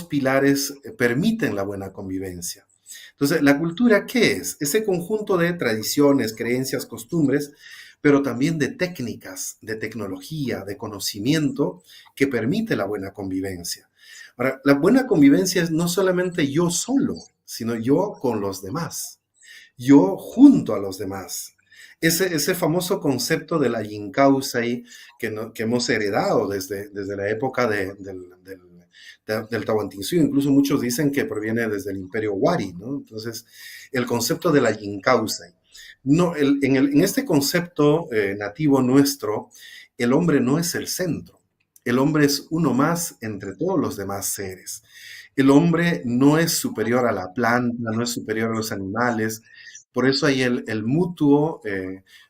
pilares permiten la buena convivencia. Entonces, ¿la cultura qué es? Ese conjunto de tradiciones, creencias, costumbres, pero también de técnicas, de tecnología, de conocimiento que permite la buena convivencia. Ahora, la buena convivencia es no solamente yo solo, sino yo con los demás, yo junto a los demás. Ese famoso concepto de la Yincausa que hemos heredado desde la época del Tahuantinsuyo, incluso muchos dicen que proviene desde el Imperio Wari, ¿no? Entonces, el concepto de la Yincausa. No, en este concepto nativo nuestro, el hombre no es el centro, el hombre es uno más entre todos los demás seres. El hombre no es superior a la planta, no es superior a los animales, por eso hay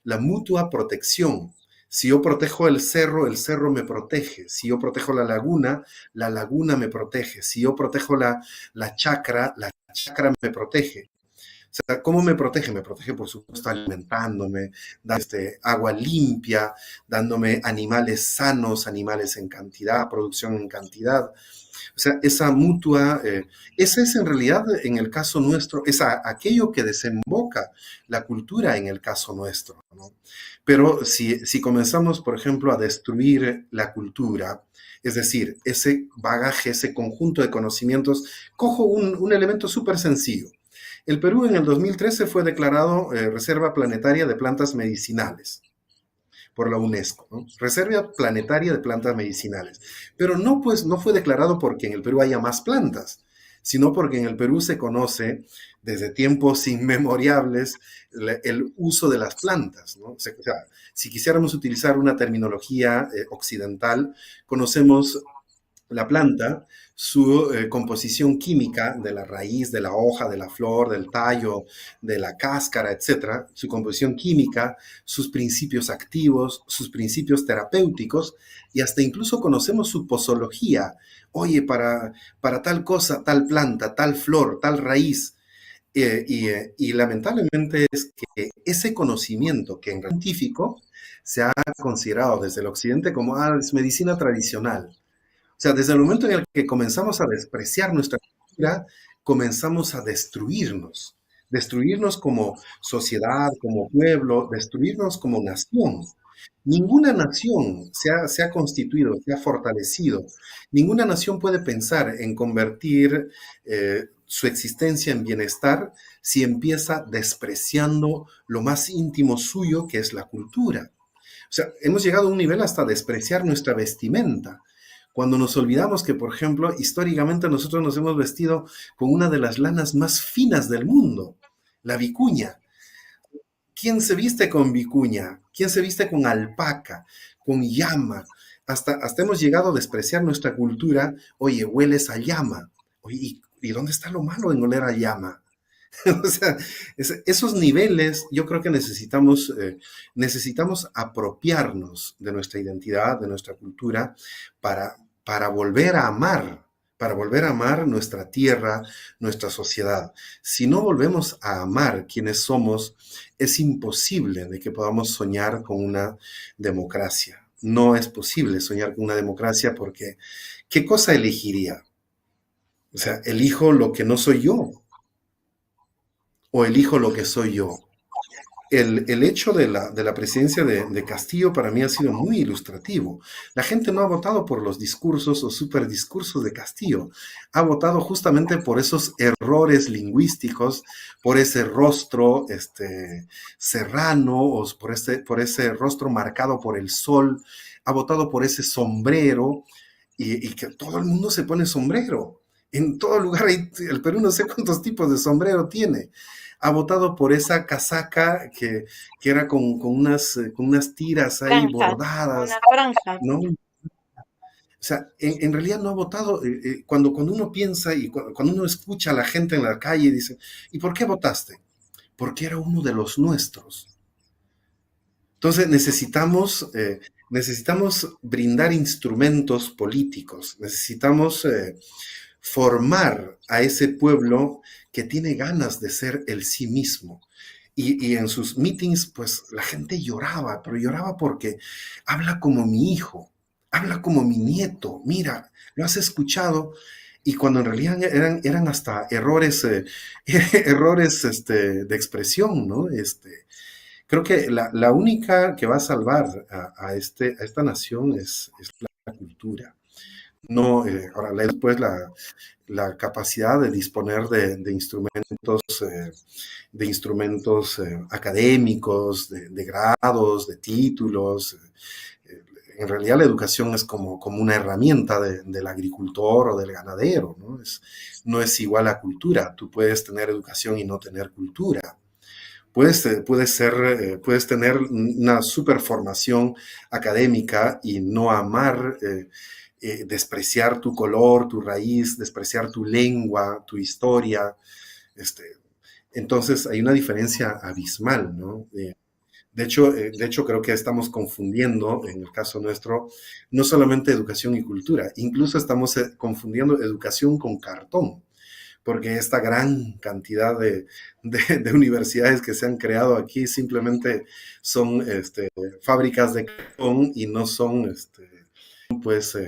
la mutua protección. Si yo protejo el cerro me protege. Si yo protejo la laguna me protege. Si yo protejo la chacra me protege. O sea, ¿cómo me protege? Me protege, por supuesto, alimentándome, dando agua limpia, dándome animales sanos, animales en cantidad, producción en cantidad. O sea, esa es en realidad, en el caso nuestro, aquello que desemboca la cultura en el caso nuestro, ¿no? Pero si comenzamos, por ejemplo, a destruir la cultura, es decir, ese bagaje, ese conjunto de conocimientos, cojo un elemento súper sencillo. El Perú en el 2013 fue declarado Reserva Planetaria de Plantas Medicinales por la UNESCO, ¿no? Reserva planetaria de plantas medicinales. Pero no, pues, no fue declarado porque en el Perú haya más plantas, sino porque en el Perú se conoce desde tiempos inmemorables el uso de las plantas, ¿no? O sea, si quisiéramos utilizar una terminología occidental, conocemos la planta, su composición química de la raíz, de la hoja, de la flor, del tallo, de la cáscara, etcétera, su composición química, sus principios activos, sus principios terapéuticos y hasta incluso conocemos su posología. Oye, para tal cosa, tal planta, tal flor, tal raíz. Y lamentablemente es que ese conocimiento que en científico se ha considerado desde el occidente como es medicina tradicional. O sea, desde el momento en el que comenzamos a despreciar nuestra cultura, comenzamos a destruirnos como sociedad, como pueblo, destruirnos como nación. Ninguna nación se ha constituido, se ha fortalecido. Ninguna nación puede pensar en convertir su existencia en bienestar si empieza despreciando lo más íntimo suyo, que es la cultura. O sea, hemos llegado a un nivel hasta despreciar nuestra vestimenta. Cuando nos olvidamos que, por ejemplo, históricamente nosotros nos hemos vestido con una de las lanas más finas del mundo, la vicuña. ¿Quién se viste con vicuña? ¿Quién se viste con alpaca, con llama? Hasta hemos llegado a despreciar nuestra cultura. Oye, hueles a llama. Oye, ¿y dónde está lo malo en oler a llama? O sea, esos niveles yo creo que necesitamos apropiarnos de nuestra identidad, de nuestra cultura, para volver a amar, para volver a amar nuestra tierra, nuestra sociedad. Si no volvemos a amar quienes somos, es imposible de que podamos soñar con una democracia. No es posible soñar con una democracia porque ¿qué cosa elegiría? O sea, elijo lo que no soy yo o elijo lo que soy yo. El hecho de la presidencia de Castillo para mí ha sido muy ilustrativo. La gente no ha votado por los discursos o superdiscursos de Castillo, ha votado justamente por esos errores lingüísticos, por ese rostro serrano, o por ese rostro marcado por el sol, ha votado por ese sombrero y que todo el mundo se pone sombrero. En todo lugar, el Perú no sé cuántos tipos de sombrero tiene. Ha votado por esa casaca que era con unas tiras ahí Franjas, bordadas, una franja. ¿no? O sea, en realidad no ha votado. Cuando uno piensa y cuando uno escucha a la gente en la calle, dice, ¿y por qué votaste? Porque era uno de los nuestros. Entonces necesitamos brindar instrumentos políticos, necesitamos formar a ese pueblo que tiene ganas de ser el sí mismo. Y en sus meetings, pues la gente lloraba, pero lloraba porque habla como mi hijo, habla como mi nieto, mira, lo has escuchado. Y cuando en realidad eran hasta errores, errores de expresión, ¿no? Creo que la única que va a salvar a esta nación es la cultura. No, ahora, después la capacidad de disponer eh, de instrumentos académicos, de grados, de títulos. En realidad la educación es como una herramienta del agricultor o del ganadero, ¿no? No es igual a cultura. Tú puedes tener educación y no tener cultura. Puedes tener una super formación académica y no amar, despreciar tu color, tu raíz, despreciar tu lengua, tu historia. Este, entonces hay una diferencia abismal, ¿no? De hecho, creo que estamos confundiendo, en el caso nuestro, no solamente educación y cultura, incluso estamos confundiendo educación con cartón, porque esta gran cantidad de universidades que se han creado aquí simplemente son fábricas de cartón y no son pues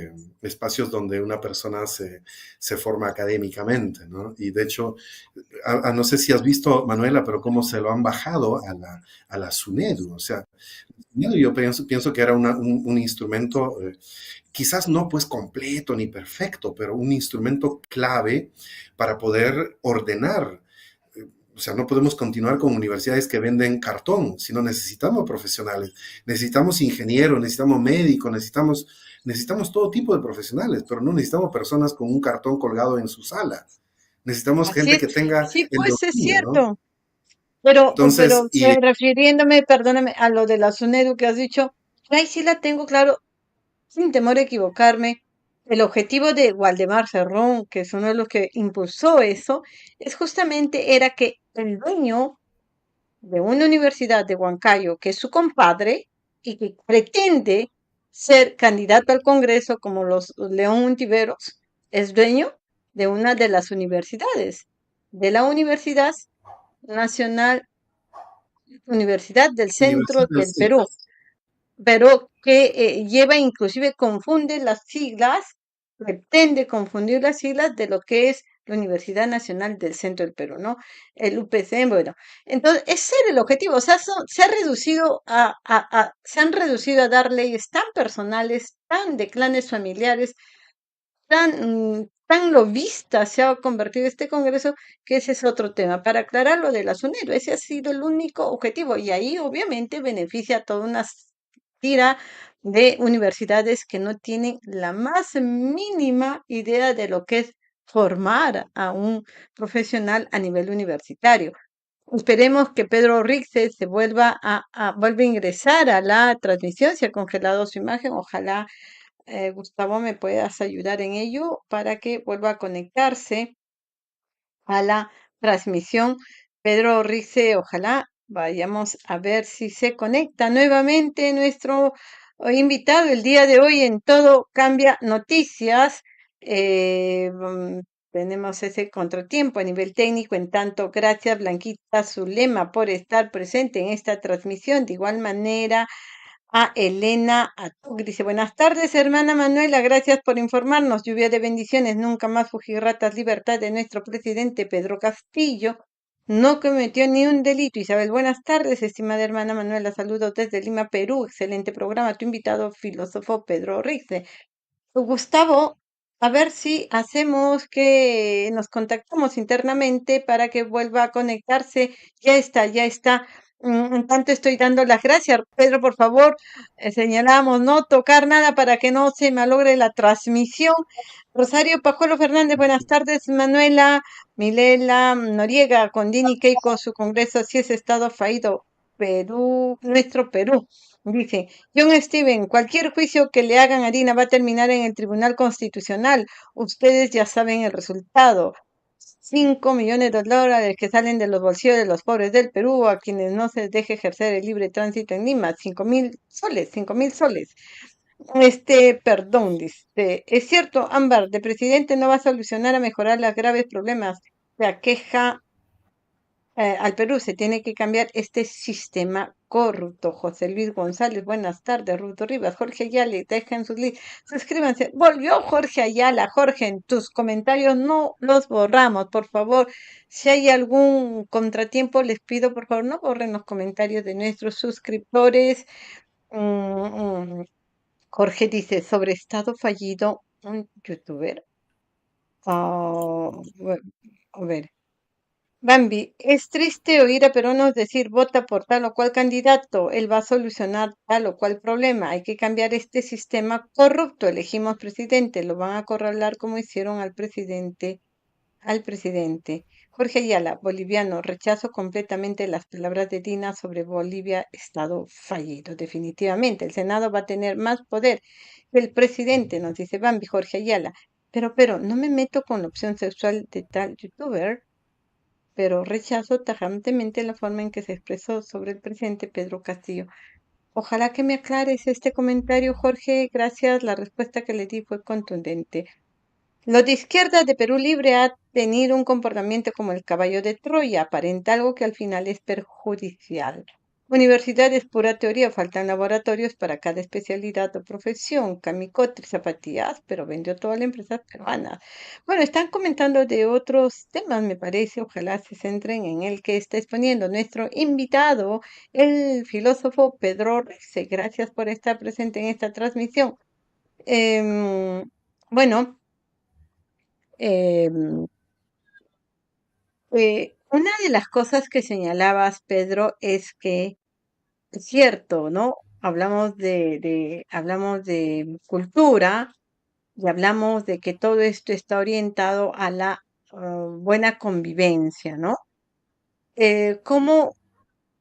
espacios donde una persona se forma académicamente, ¿no? Y de hecho, no sé si has visto, Manuela, pero cómo se lo han bajado a la SUNEDU. O sea, yo pienso que era un instrumento, quizás no pues completo ni perfecto, pero un instrumento clave para poder ordenar. O sea, no podemos continuar con universidades que venden cartón, sino necesitamos profesionales, necesitamos ingenieros, necesitamos médicos, necesitamos todo tipo de profesionales, pero no necesitamos personas con un cartón colgado en su sala. Necesitamos Así gente es. que tenga Sí, el pues es dominio, ¿no? cierto. Pero Entonces, y refiriéndome, perdóname, a lo de la SUNEDU que has dicho, ahí sí la tengo claro, sin temor a equivocarme. El objetivo de Waldemar Cerrón, que es uno de los que impulsó eso, es justamente era que el dueño de una universidad de Huancayo, que es su compadre y que pretende ser candidato al Congreso como los León Untiveros, es dueño de una de las universidades, de la Universidad Nacional, Universidad del Centro Universidad, del sí, Perú, pero que lleva inclusive, confunde las siglas, pretende confundir las siglas de lo que es la Universidad Nacional del Centro del Perú, ¿no? El UPC, bueno. Entonces, ese era el objetivo, o sea, se ha reducido se han reducido a dar leyes tan personales, tan de clanes familiares, tan lobista se ha convertido este Congreso, que ese es otro tema. Para aclarar lo de la SUNEDU, ese ha sido el único objetivo y ahí obviamente beneficia a toda una tira de universidades que no tienen la más mínima idea de lo que es formar a un profesional a nivel universitario. Esperemos que Pedro Rixe se vuelva a ingresar a la transmisión, se ha congelado su imagen, ojalá Gustavo, me puedas ayudar en ello para que vuelva a conectarse a la transmisión. Pedro Rice, ojalá vayamos a ver si se conecta nuevamente nuestro invitado el día de hoy en Todo Cambia Noticias. Tenemos ese contratiempo a nivel técnico. En tanto, gracias Blanquita Zulema por estar presente en esta transmisión. De igual manera, a Elena Atuk. Dice, buenas tardes, hermana Manuela, gracias por informarnos. Lluvia de bendiciones, nunca más fujirratas, libertad de nuestro presidente Pedro Castillo. No cometió ni un delito. Isabel, buenas tardes, estimada hermana Manuela, saludos desde Lima, Perú. Excelente programa. Tu invitado, filósofo Pedro Rice. Gustavo, a ver si hacemos que nos contactamos internamente para que vuelva a conectarse. Ya está, ya está. En tanto estoy dando las gracias. Pedro, por favor, señalamos no tocar nada para que no se malogre la transmisión. Rosario Pajuelo Fernández, buenas tardes. Manuela, Milela Noriega, con Dini Keiko, su congreso, si es estado fallido. Perú, nuestro Perú. Dice, John Steven, cualquier juicio que le hagan a Dina va a terminar en el Tribunal Constitucional. Ustedes ya saben el resultado. 5 millones de dólares que salen de los bolsillos de los pobres del Perú a quienes no se les deje ejercer el libre tránsito en Lima. 5.000 soles, 5.000 soles. Perdón, dice, es cierto, Ámbar, de presidente no va a solucionar a mejorar los graves problemas que aqueja al Perú. Se tiene que cambiar este sistema corrupto. José Luis González, buenas tardes. Ruto Rivas, Jorge Ayala, dejen sus likes. Suscríbanse. Volvió Jorge Ayala. Jorge, en tus comentarios no los borramos, por favor. Si hay algún contratiempo, les pido, por favor, no borren los comentarios de nuestros suscriptores. Mm, Jorge dice, sobre estado fallido, un youtuber. Ah, a ver. Bambi, es triste oír a peruanos decir vota por tal o cual candidato, él va a solucionar tal o cual problema. Hay que cambiar este sistema corrupto. Elegimos presidente, lo van a acorralar como hicieron al presidente. Jorge Ayala, boliviano, rechazo completamente las palabras de Dina sobre Bolivia, estado fallido. Definitivamente, el Senado va a tener más poder que el presidente, nos dice Bambi, Jorge Ayala. Pero, no me meto con la opción sexual de tal youtuber, pero rechazo tajantemente la forma en que se expresó sobre el presidente Pedro Castillo. Ojalá que me aclares este comentario, Jorge. Gracias, la respuesta que le di fue contundente. Los de izquierda de Perú Libre ha tenido un comportamiento como el caballo de Troya, aparenta algo que al final es perjudicial. Universidades, pura teoría, faltan laboratorios para cada especialidad o profesión. Kamikote, zapatillas, pero vendió toda la empresa peruana. Bueno, están comentando de otros temas, me parece. Ojalá se centren en el que está exponiendo nuestro invitado, el filósofo Pedro Rexe. Gracias por estar presente en esta transmisión. Bueno. Em, una de las cosas que señalabas, Pedro, es que es cierto, ¿no? Hablamos de cultura y hablamos de que todo esto está orientado a la buena convivencia, ¿no? ¿Cómo?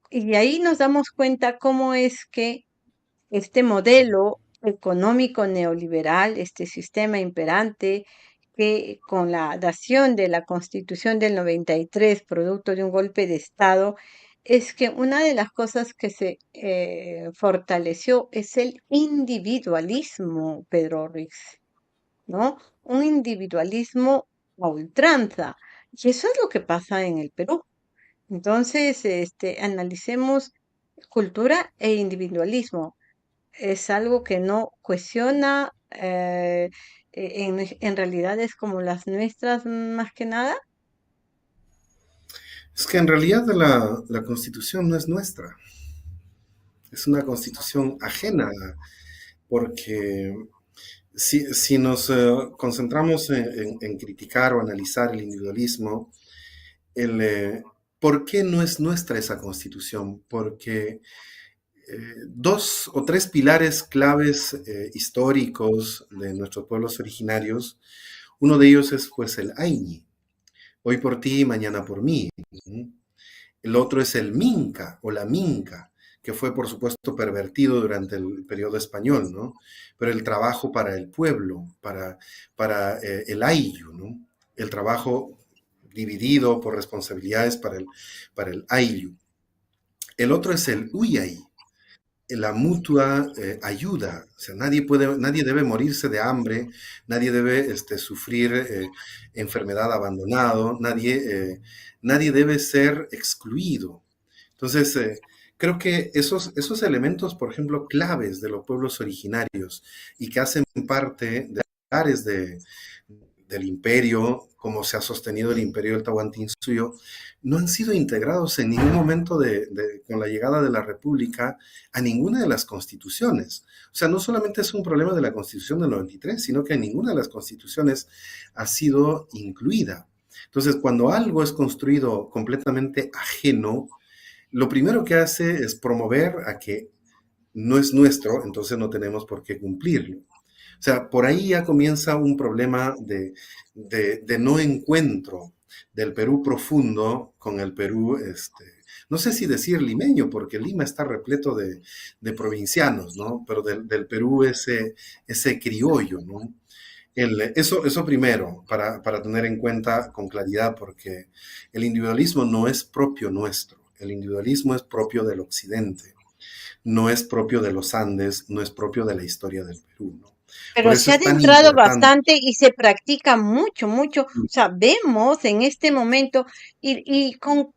Y ahí nos damos cuenta cómo es que este modelo económico neoliberal, este sistema imperante, que con la dación de la Constitución del 93, producto de un golpe de Estado, es que una de las cosas que se fortaleció es el individualismo, Pedro Ruiz, ¿no? Un individualismo a ultranza. Y eso es lo que pasa en el Perú. Entonces, analicemos cultura e individualismo. Es algo que no cohesiona en realidades como las nuestras más que nada. Es que en realidad la constitución no es nuestra, es una constitución ajena, porque si nos concentramos en criticar o analizar el individualismo, el, ¿por qué no es nuestra esa constitución? Porque dos o tres pilares claves históricos de nuestros pueblos originarios, uno de ellos es pues el Aini, hoy por ti, mañana por mí. El otro es el Minca o la Minca, que fue por supuesto pervertido durante el periodo español, ¿no? Pero el trabajo para el pueblo, para el Ayllu, ¿no? El trabajo dividido por responsabilidades para el Ayllu. El otro es el Uyay, la mutua ayuda. O sea, nadie debe morirse de hambre, nadie debe sufrir enfermedad abandonado, nadie debe ser excluido. Entonces, Creo que esos elementos, por ejemplo, claves de los pueblos originarios y que hacen parte de pilares del imperio, como se ha sostenido el imperio del Tahuantinsuyo, no han sido integrados en ningún momento con la llegada de la República a ninguna de las constituciones. O sea, no solamente es un problema de la Constitución del 93, sino que en ninguna de las constituciones ha sido incluida. Entonces, cuando algo es construido completamente ajeno, lo primero que hace es promover a que no es nuestro, entonces no tenemos por qué cumplirlo. O sea, por ahí ya comienza un problema de no encuentro del Perú profundo con el Perú, no sé si decir limeño, porque Lima está repleto de provincianos, ¿no? Pero del Perú ese criollo, ¿no? Eso primero, para tener en cuenta con claridad, porque el individualismo no es propio nuestro, el individualismo es propio del Occidente, no es propio de los Andes, no es propio de la historia del Perú, ¿no? Por Pero eso se ha es tan adentrado importante. bastante y se practica mucho, mucho. O sea, vemos en este momento y con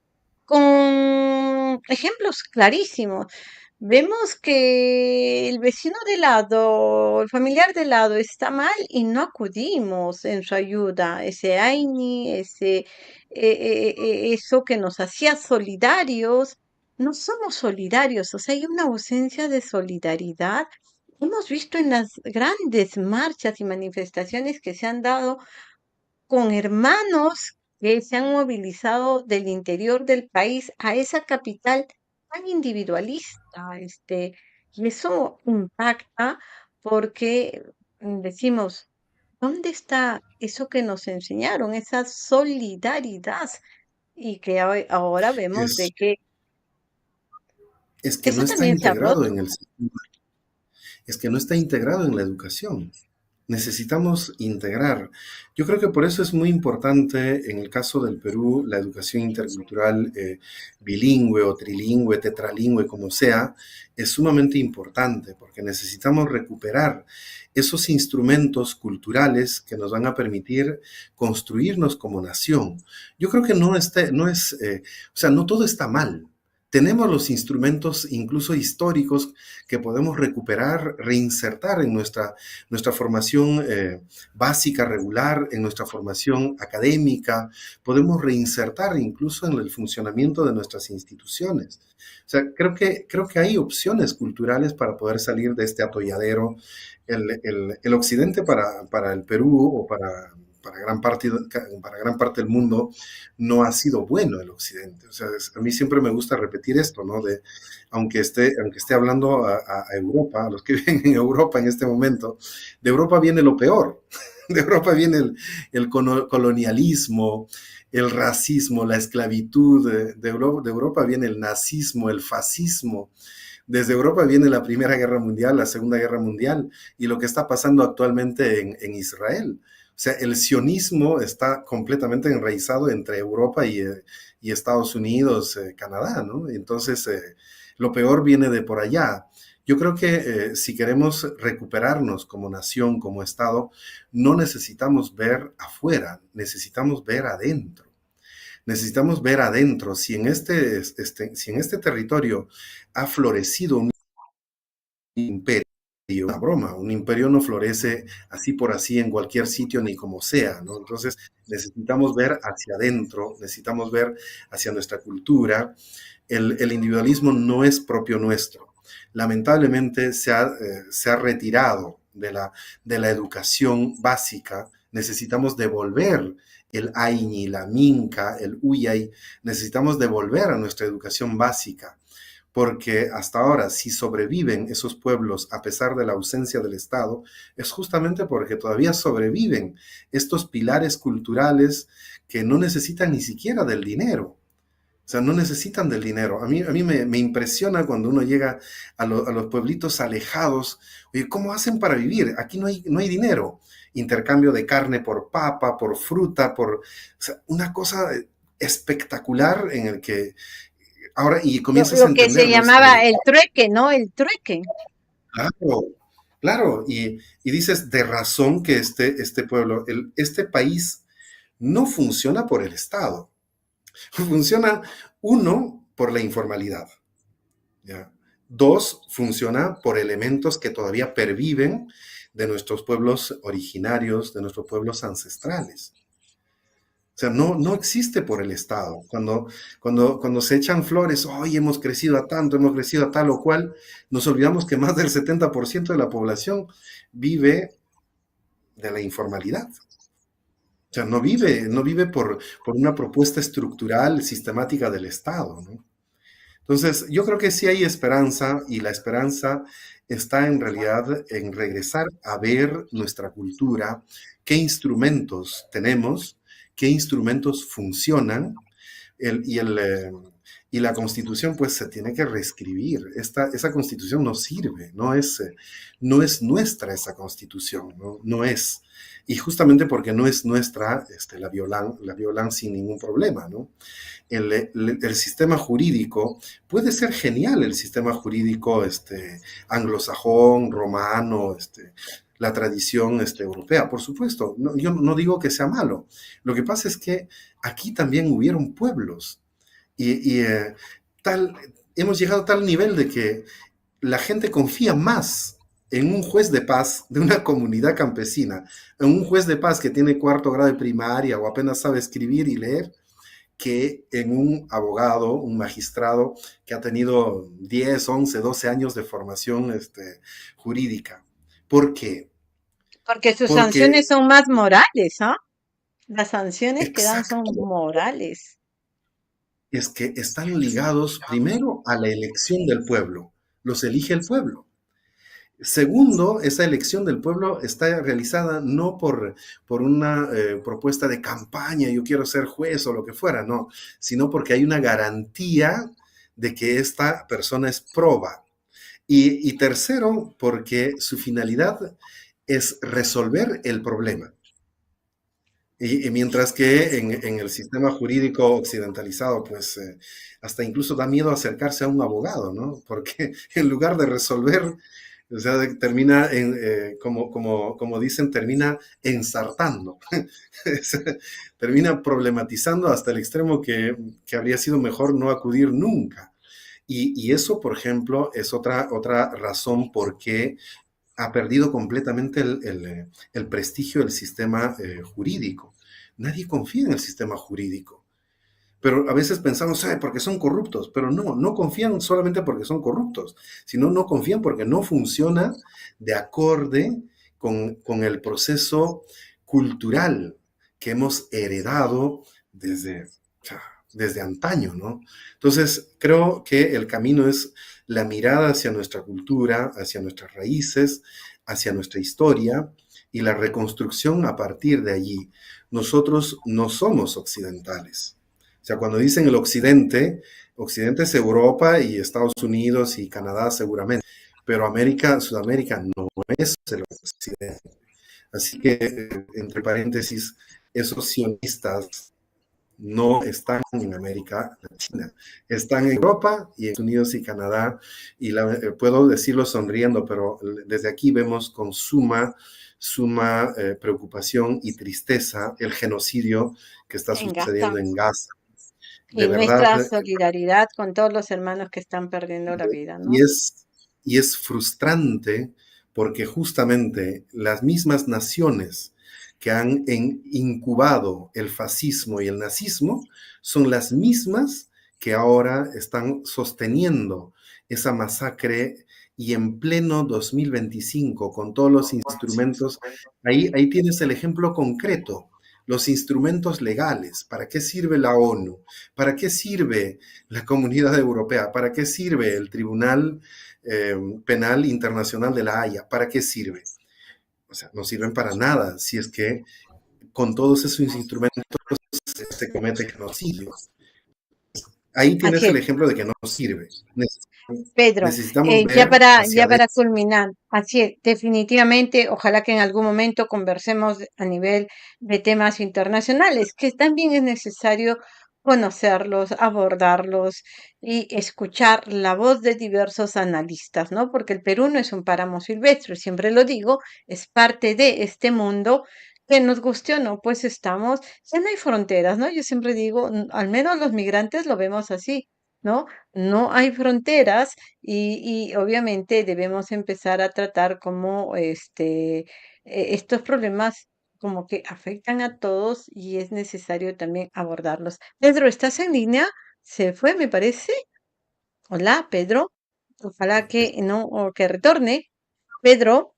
ejemplos clarísimos. Vemos que el vecino de lado, el familiar de lado está mal y no acudimos en su ayuda. Ese AINI, eso que nos hacía solidarios, no somos solidarios, o sea, hay una ausencia de solidaridad. Hemos visto en las grandes marchas y manifestaciones que se han dado con hermanos que se han movilizado del interior del país a esa capital tan individualista, y eso impacta porque decimos, ¿dónde está eso que nos enseñaron, esa solidaridad? Y que ahora vemos Es, de que es que no eso está también se ha integrado roto. en el sistema, es que no está integrado en la educación. Necesitamos integrar. Yo creo que por eso es muy importante en el caso del Perú la educación intercultural bilingüe o trilingüe, tetralingüe, como sea, es sumamente importante porque necesitamos recuperar esos instrumentos culturales que nos van a permitir construirnos como nación. Yo creo que o sea, no todo está mal. Tenemos los instrumentos incluso históricos que podemos recuperar, reinsertar en nuestra formación básica, regular, en nuestra formación académica, podemos reinsertar incluso en el funcionamiento de nuestras instituciones. O sea, creo que hay opciones culturales para poder salir de este atolladero. El Occidente para el Perú o para gran parte del mundo no ha sido bueno el Occidente. O sea, a mí siempre me gusta repetir esto, ¿no? Aunque esté hablando a Europa, a los que viven en Europa en este momento, de Europa viene lo peor. De Europa viene el colonialismo, el racismo, la esclavitud. De Europa viene el nazismo, el fascismo. Desde Europa viene la Primera Guerra Mundial, la Segunda Guerra Mundial y lo que está pasando actualmente en Israel. O sea, el sionismo está completamente enraizado entre Europa y Estados Unidos, Canadá, ¿no? Entonces, lo peor viene de por allá. Yo creo que si queremos recuperarnos como nación, como Estado, no necesitamos ver afuera, necesitamos ver adentro. Necesitamos ver adentro si en este territorio ha florecido un imperio, una broma, un imperio no florece así por así en cualquier sitio ni como sea, ¿no? Entonces necesitamos ver hacia adentro, necesitamos ver hacia nuestra cultura. El individualismo no es propio nuestro. Lamentablemente se ha retirado de la educación básica. Necesitamos devolver el Aini, la Minca, el Uyay. Necesitamos devolver a nuestra educación básica porque hasta ahora, si sobreviven esos pueblos a pesar de la ausencia del Estado, es justamente porque todavía sobreviven estos pilares culturales que no necesitan ni siquiera del dinero. O sea, no necesitan del dinero. A mí me impresiona cuando uno llega a los pueblitos alejados. Oye, ¿cómo hacen para vivir? Aquí no hay dinero. Intercambio de carne por papa, por fruta, o sea, una cosa espectacular en el que ahora, y comienzas a Lo que se entenderlo, llamaba el trueque, ¿no? El trueque. claro, claro, y dices de razón que este pueblo, este país no funciona por el Estado, funciona uno por la informalidad. ¿ya? Dos, funciona por elementos que todavía perviven de nuestros pueblos originarios, de nuestros pueblos ancestrales. O sea, no existe por el Estado. Cuando se echan flores, hoy hemos crecido a tanto, hemos crecido a tal o cual, nos olvidamos que más del 70% de la población vive de la informalidad. O sea, no vive por una propuesta estructural, sistemática del Estado, ¿no? Entonces, yo creo que sí hay esperanza y la esperanza está en realidad en regresar a ver nuestra cultura, qué instrumentos tenemos, qué instrumentos funcionan el- y, el, eh, y la constitución pues se tiene que reescribir. Esa constitución no sirve, no es nuestra esa constitución, no es. Y justamente porque no es nuestra, la violan sin ningún problema, ¿no? El sistema jurídico, puede ser genial el sistema jurídico anglosajón, romano, la tradición europea, por supuesto. No, yo no digo que sea malo. Lo que pasa es que aquí también hubieron pueblos y tal, hemos llegado a tal nivel de que la gente confía más en un juez de paz de una comunidad campesina, en un juez de paz que tiene cuarto grado de primaria o apenas sabe escribir y leer, que en un abogado, un magistrado que ha tenido 10, 11, 12 años de formación jurídica. ¿Por qué? Porque sus Porque, sanciones son más morales, ¿ah? Las sanciones que dan son exacto, morales. es que están ligados primero a la elección del pueblo. Los elige el pueblo. Segundo, esa elección del pueblo está realizada no por una propuesta de campaña, yo quiero ser juez o lo que fuera, no, sino porque hay una garantía de que esta persona es proba. Y tercero, porque su finalidad es resolver el problema. Y mientras que en el sistema jurídico occidentalizado, pues hasta incluso da miedo acercarse a un abogado, ¿no? Porque en lugar de resolver, o sea, termina, como dicen, termina ensartando. Termina problematizando hasta el extremo que habría sido mejor no acudir nunca. Y eso, por ejemplo, es otra razón por qué ha perdido completamente el prestigio del sistema jurídico. Nadie confía en el sistema jurídico. Pero a veces pensamos, porque son corruptos, pero no confían solamente porque son corruptos, sino no confían porque no funciona de acorde con el proceso cultural que hemos heredado desde, desde antaño, ¿no? Entonces, creo que el camino es la mirada hacia nuestra cultura, hacia nuestras raíces, hacia nuestra historia y la reconstrucción a partir de allí. Nosotros no somos occidentales. O sea, cuando dicen el occidente, occidente es Europa y Estados Unidos y Canadá seguramente, pero Sudamérica no es el occidente. Así que, entre paréntesis, esos sionistas no están en América Latina, están en Europa y en Estados Unidos y Canadá, y puedo decirlo sonriendo, pero desde aquí vemos con suma preocupación y tristeza el genocidio que está En Gaza. sucediendo en Gaza. De Y verdad, nuestra solidaridad con todos los hermanos que están perdiendo la vida, y ¿no? es frustrante porque justamente las mismas naciones que han incubado el fascismo y el nazismo son las mismas que ahora están sosteniendo esa masacre y en pleno 2025 con todos los instrumentos, ahí tienes el ejemplo concreto, los instrumentos legales, ¿para qué sirve la ONU? ¿Para qué sirve la Comunidad Europea? ¿Para qué sirve el Tribunal Penal Internacional de la Haya? ¿Para qué sirve? O sea, no sirven para nada si es que con todos esos instrumentos se comete genocidio. Ahí Así tienes el es. ejemplo de que no sirve. Pedro, Necesitamos ya ver para, hacia ya adentro. para culminar, así es, definitivamente, ojalá que en algún momento conversemos a nivel de temas internacionales, que también es necesario conocerlos, abordarlos y escuchar la voz de diversos analistas, ¿no? Porque el Perú no es un páramo silvestre, siempre lo digo, es parte de este mundo que nos guste o no, pues estamos, ya no hay fronteras, ¿no? Yo siempre digo, al menos los migrantes lo vemos así. ¿no? No hay fronteras y obviamente debemos empezar a tratar como estos problemas como que afectan a todos y es necesario también abordarlos. Pedro, ¿estás en línea? Se fue, me parece. Hola, Pedro. Ojalá que no, o que retorne. Pedro,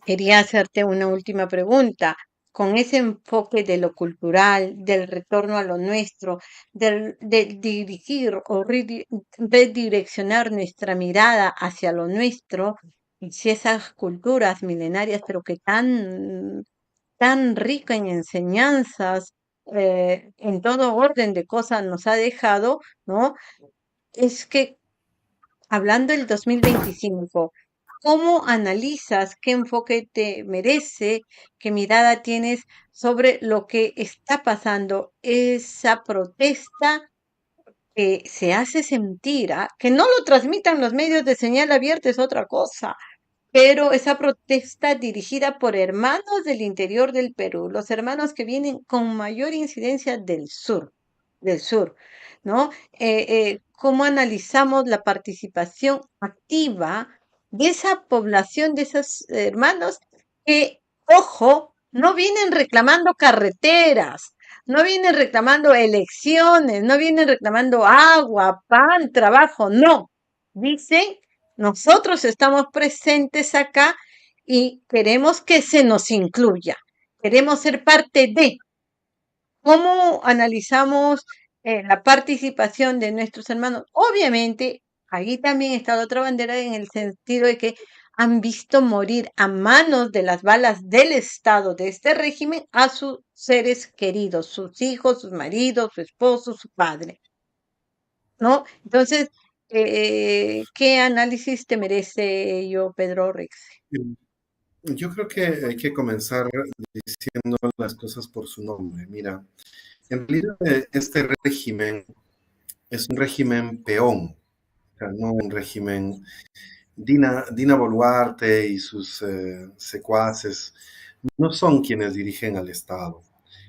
quería hacerte una última pregunta. Con ese enfoque de lo cultural, del retorno a lo nuestro, del dirigir o redireccionar nuestra mirada hacia lo nuestro, y si esas culturas milenarias, pero que tan rica en enseñanzas, en todo orden de cosas nos ha dejado, ¿no? Es que hablando del 2025, ¿cómo analizas qué enfoque te merece, qué mirada tienes sobre lo que está pasando, esa protesta que se hace sentir, que no lo transmitan los medios de señal abierta es otra cosa, pero esa protesta dirigida por hermanos del interior del Perú, los hermanos que vienen con mayor incidencia del sur, ¿no? ¿Cómo analizamos la participación activa de esa población, de esos hermanos que, ojo, no vienen reclamando carreteras, no vienen reclamando elecciones, no vienen reclamando agua, pan, trabajo, no. Dicen nosotros estamos presentes acá y queremos que se nos incluya. Queremos ser parte de. ¿Cómo analizamos la participación de nuestros hermanos? Obviamente, ahí también está la otra bandera en el sentido de que han visto morir a manos de las balas del Estado, de este régimen, a sus seres queridos, sus hijos, sus maridos, su esposo, su padre, ¿no? Entonces, ¿qué análisis te merece yo, Pedro Rex? Yo creo que hay que comenzar diciendo las cosas por su nombre. Mira, en realidad este régimen es un régimen peón, o sea, no un régimen. Dina Boluarte y sus secuaces no son quienes dirigen al Estado.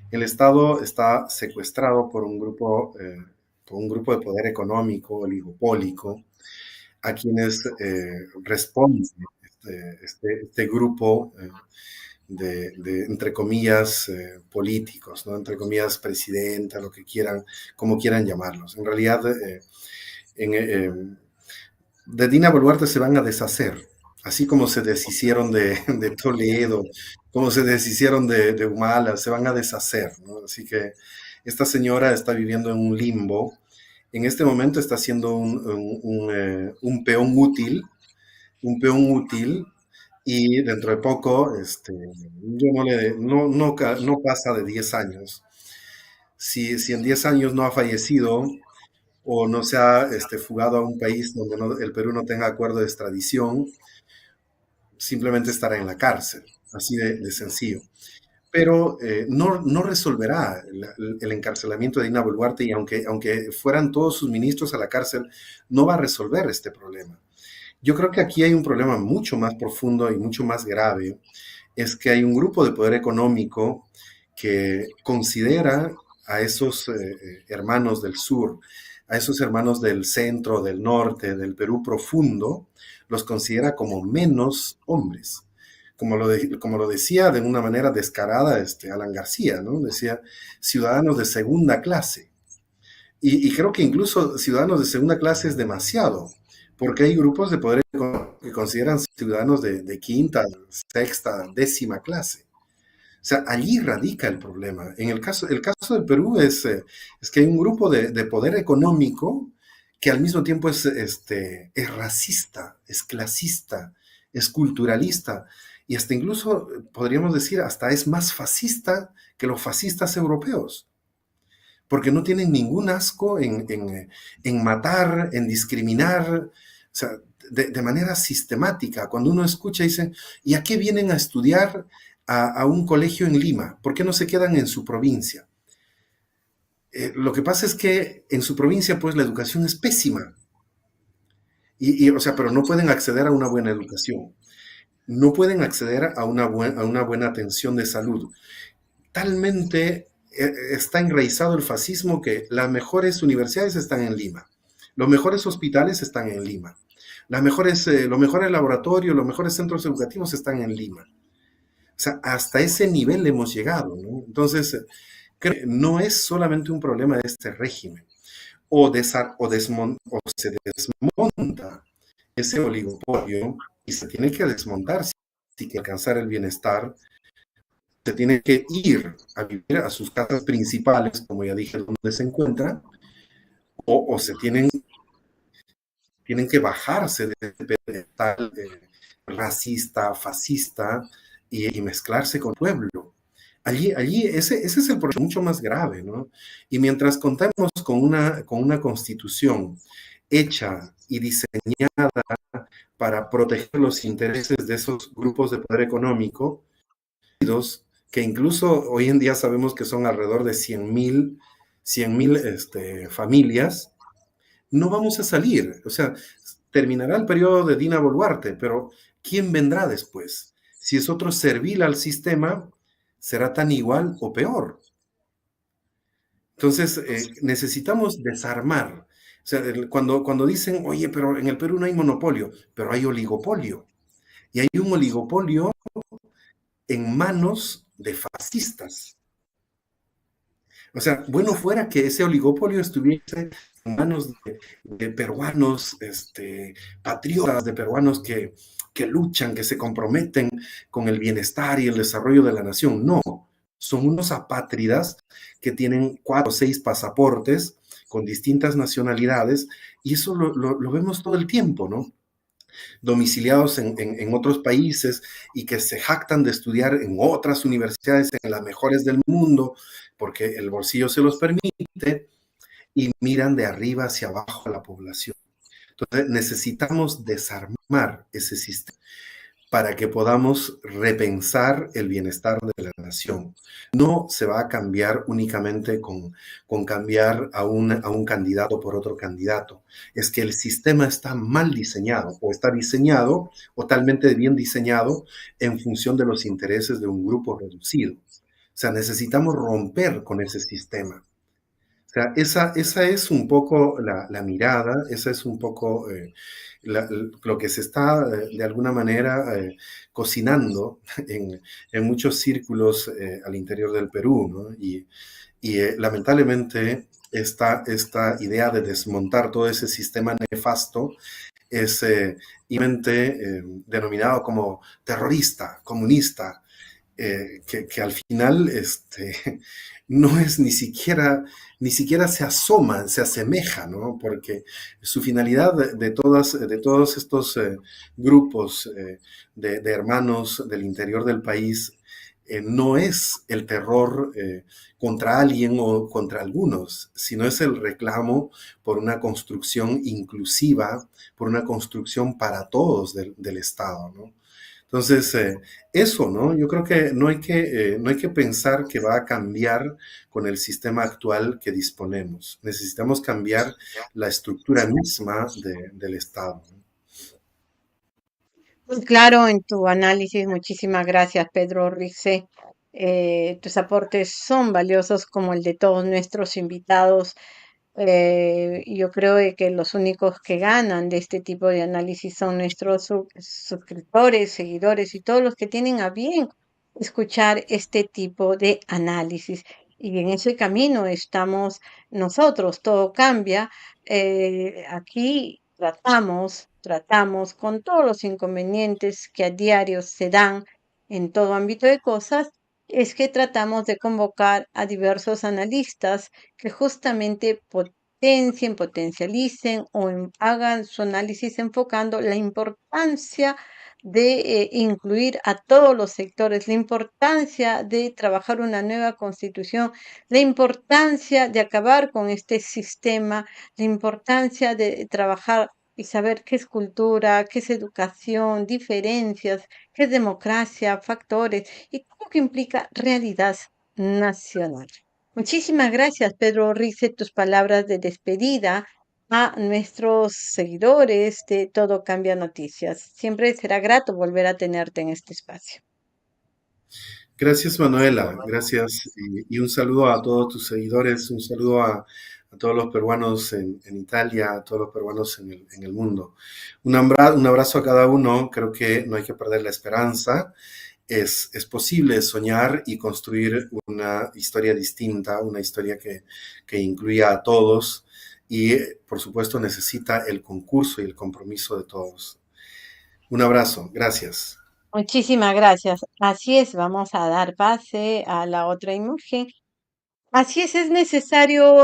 El Estado está secuestrado por un grupo de poder económico, oligopólico, a quienes responde este grupo entre comillas, políticos, ¿no? Entre comillas, presidenta, lo que quieran, como quieran llamarlos. En realidad, en, de Dina Boluarte se van a deshacer, así como se deshicieron de Toledo, como se deshicieron de Humala, se van a deshacer, ¿no? Así que esta señora está viviendo en un limbo. En este momento está siendo un peón útil, y dentro de poco, yo no pasa de 10 años. Si en 10 años no ha fallecido o no se ha fugado a un país donde el Perú no tenga acuerdo de extradición, simplemente estará en la cárcel, así de sencillo. Pero no resolverá el encarcelamiento de Dina Boluarte, y aunque fueran todos sus ministros a la cárcel, no va a resolver este problema. Yo creo que aquí hay un problema mucho más profundo y mucho más grave, es que hay un grupo de poder económico que considera a esos hermanos del sur, a esos hermanos del centro, del norte, del Perú profundo, los considera como menos hombres. Como lo decía de una manera descarada Alan García, ¿no? Decía ciudadanos de segunda clase. Y creo que incluso ciudadanos de segunda clase es demasiado, porque hay grupos de poder que consideran ciudadanos de quinta, sexta, décima clase. O sea, allí radica el problema. El caso del Perú es que hay un grupo de poder económico que al mismo tiempo es racista, es clasista, es culturalista, y hasta incluso podríamos decir hasta es más fascista que los fascistas europeos, porque no tienen ningún asco en matar, en discriminar, o sea, de manera sistemática. Cuando uno escucha, dicen, ¿y a qué vienen a estudiar a un colegio en Lima? ¿Por qué no se quedan en su provincia? Lo que pasa es que en su provincia, pues, la educación es pésima. O sea, pero no pueden acceder a una buena educación. No pueden acceder a una buena atención de salud. Talmente está enraizado el fascismo que las mejores universidades están en Lima. Los mejores hospitales están en Lima. Los mejores laboratorios, los mejores centros educativos están en Lima. O sea, hasta ese nivel hemos llegado, ¿no? Entonces, creo que no es solamente un problema de este régimen. O se desmonta ese oligopolio y se tiene que desmontar si quiere alcanzar el bienestar, se tiene que ir a vivir a sus casas principales, como ya dije, donde se encuentra, o se tienen que bajarse de ese pedestal racista, fascista y mezclarse con el pueblo. Allí ese es el problema mucho más grave, ¿no? Y mientras contamos con una constitución hecha y diseñada para proteger los intereses de esos grupos de poder económico, que incluso hoy en día sabemos que son alrededor de 100,000 familias, no vamos a salir. O sea, terminará el periodo de Dina Boluarte, pero ¿quién vendrá después? Si es otro servil al sistema, será tan igual o peor. Entonces, necesitamos desarmar. O sea, cuando dicen, oye, pero en el Perú no hay monopolio, pero hay oligopolio. Y hay un oligopolio en manos de fascistas. O sea, bueno fuera que ese oligopolio estuviese en manos de peruanos, patriotas, de peruanos que luchan, que se comprometen con el bienestar y el desarrollo de la nación. No, son unos apátridas que tienen 4 o 6 pasaportes con distintas nacionalidades y eso lo vemos todo el tiempo, ¿no? Domiciliados en otros países y que se jactan de estudiar en otras universidades, en las mejores del mundo, porque el bolsillo se los permite, y miran de arriba hacia abajo a la población. Entonces necesitamos desarmar ese sistema para que podamos repensar el bienestar de la nación. No se va a cambiar únicamente con cambiar a un candidato por otro candidato. Es que el sistema está mal diseñado o está diseñado o talmente bien diseñado en función de los intereses de un grupo reducido. O sea, necesitamos romper con ese sistema. O sea, esa es un poco la mirada, esa es un poco lo que se está de alguna manera cocinando en muchos círculos al interior del Perú, ¿no? Y lamentablemente esta idea de desmontar todo ese sistema nefasto es denominado como terrorista, comunista, que al final no es ni siquiera se asoma, se asemeja, ¿no? Porque su finalidad de todos estos grupos de hermanos del interior del país no es el terror contra alguien o contra algunos, sino es el reclamo por una construcción inclusiva, por una construcción para todos del Estado, ¿no? Entonces, eso, ¿no? Yo creo que no hay que pensar que va a cambiar con el sistema actual que disponemos. Necesitamos cambiar la estructura misma del Estado, ¿no? Muy claro en tu análisis. Muchísimas gracias, Pedro Rixe. Tus aportes son valiosos como el de todos nuestros invitados. Yo creo de que los únicos que ganan de este tipo de análisis son nuestros suscriptores, seguidores y todos los que tienen a bien escuchar este tipo de análisis. Y en ese camino estamos nosotros, todo cambia. Aquí tratamos con todos los inconvenientes que a diario se dan en todo ámbito de cosas, es que tratamos de convocar a diversos analistas que justamente potencialicen o hagan su análisis enfocando la importancia de incluir a todos los sectores, la importancia de trabajar una nueva constitución, la importancia de acabar con este sistema, la importancia de trabajar y saber qué es cultura, qué es educación, diferencias, qué es democracia, factores y todo lo que implica realidad nacional. Muchísimas gracias, Pedro Rice, tus palabras de despedida a nuestros seguidores de Todo Cambia Noticias. Siempre será grato volver a tenerte en este espacio. Gracias, Manuela. Gracias. Y un saludo a todos tus seguidores, un saludo a todos los peruanos en Italia, a todos los peruanos en el mundo. Un abrazo a cada uno, creo que no hay que perder la esperanza. Es posible soñar y construir una historia distinta, una historia que incluya a todos y, por supuesto, necesita el concurso y el compromiso de todos. Un abrazo, gracias. Muchísimas gracias. Así es, vamos a dar pase a la otra imagen. Así es necesario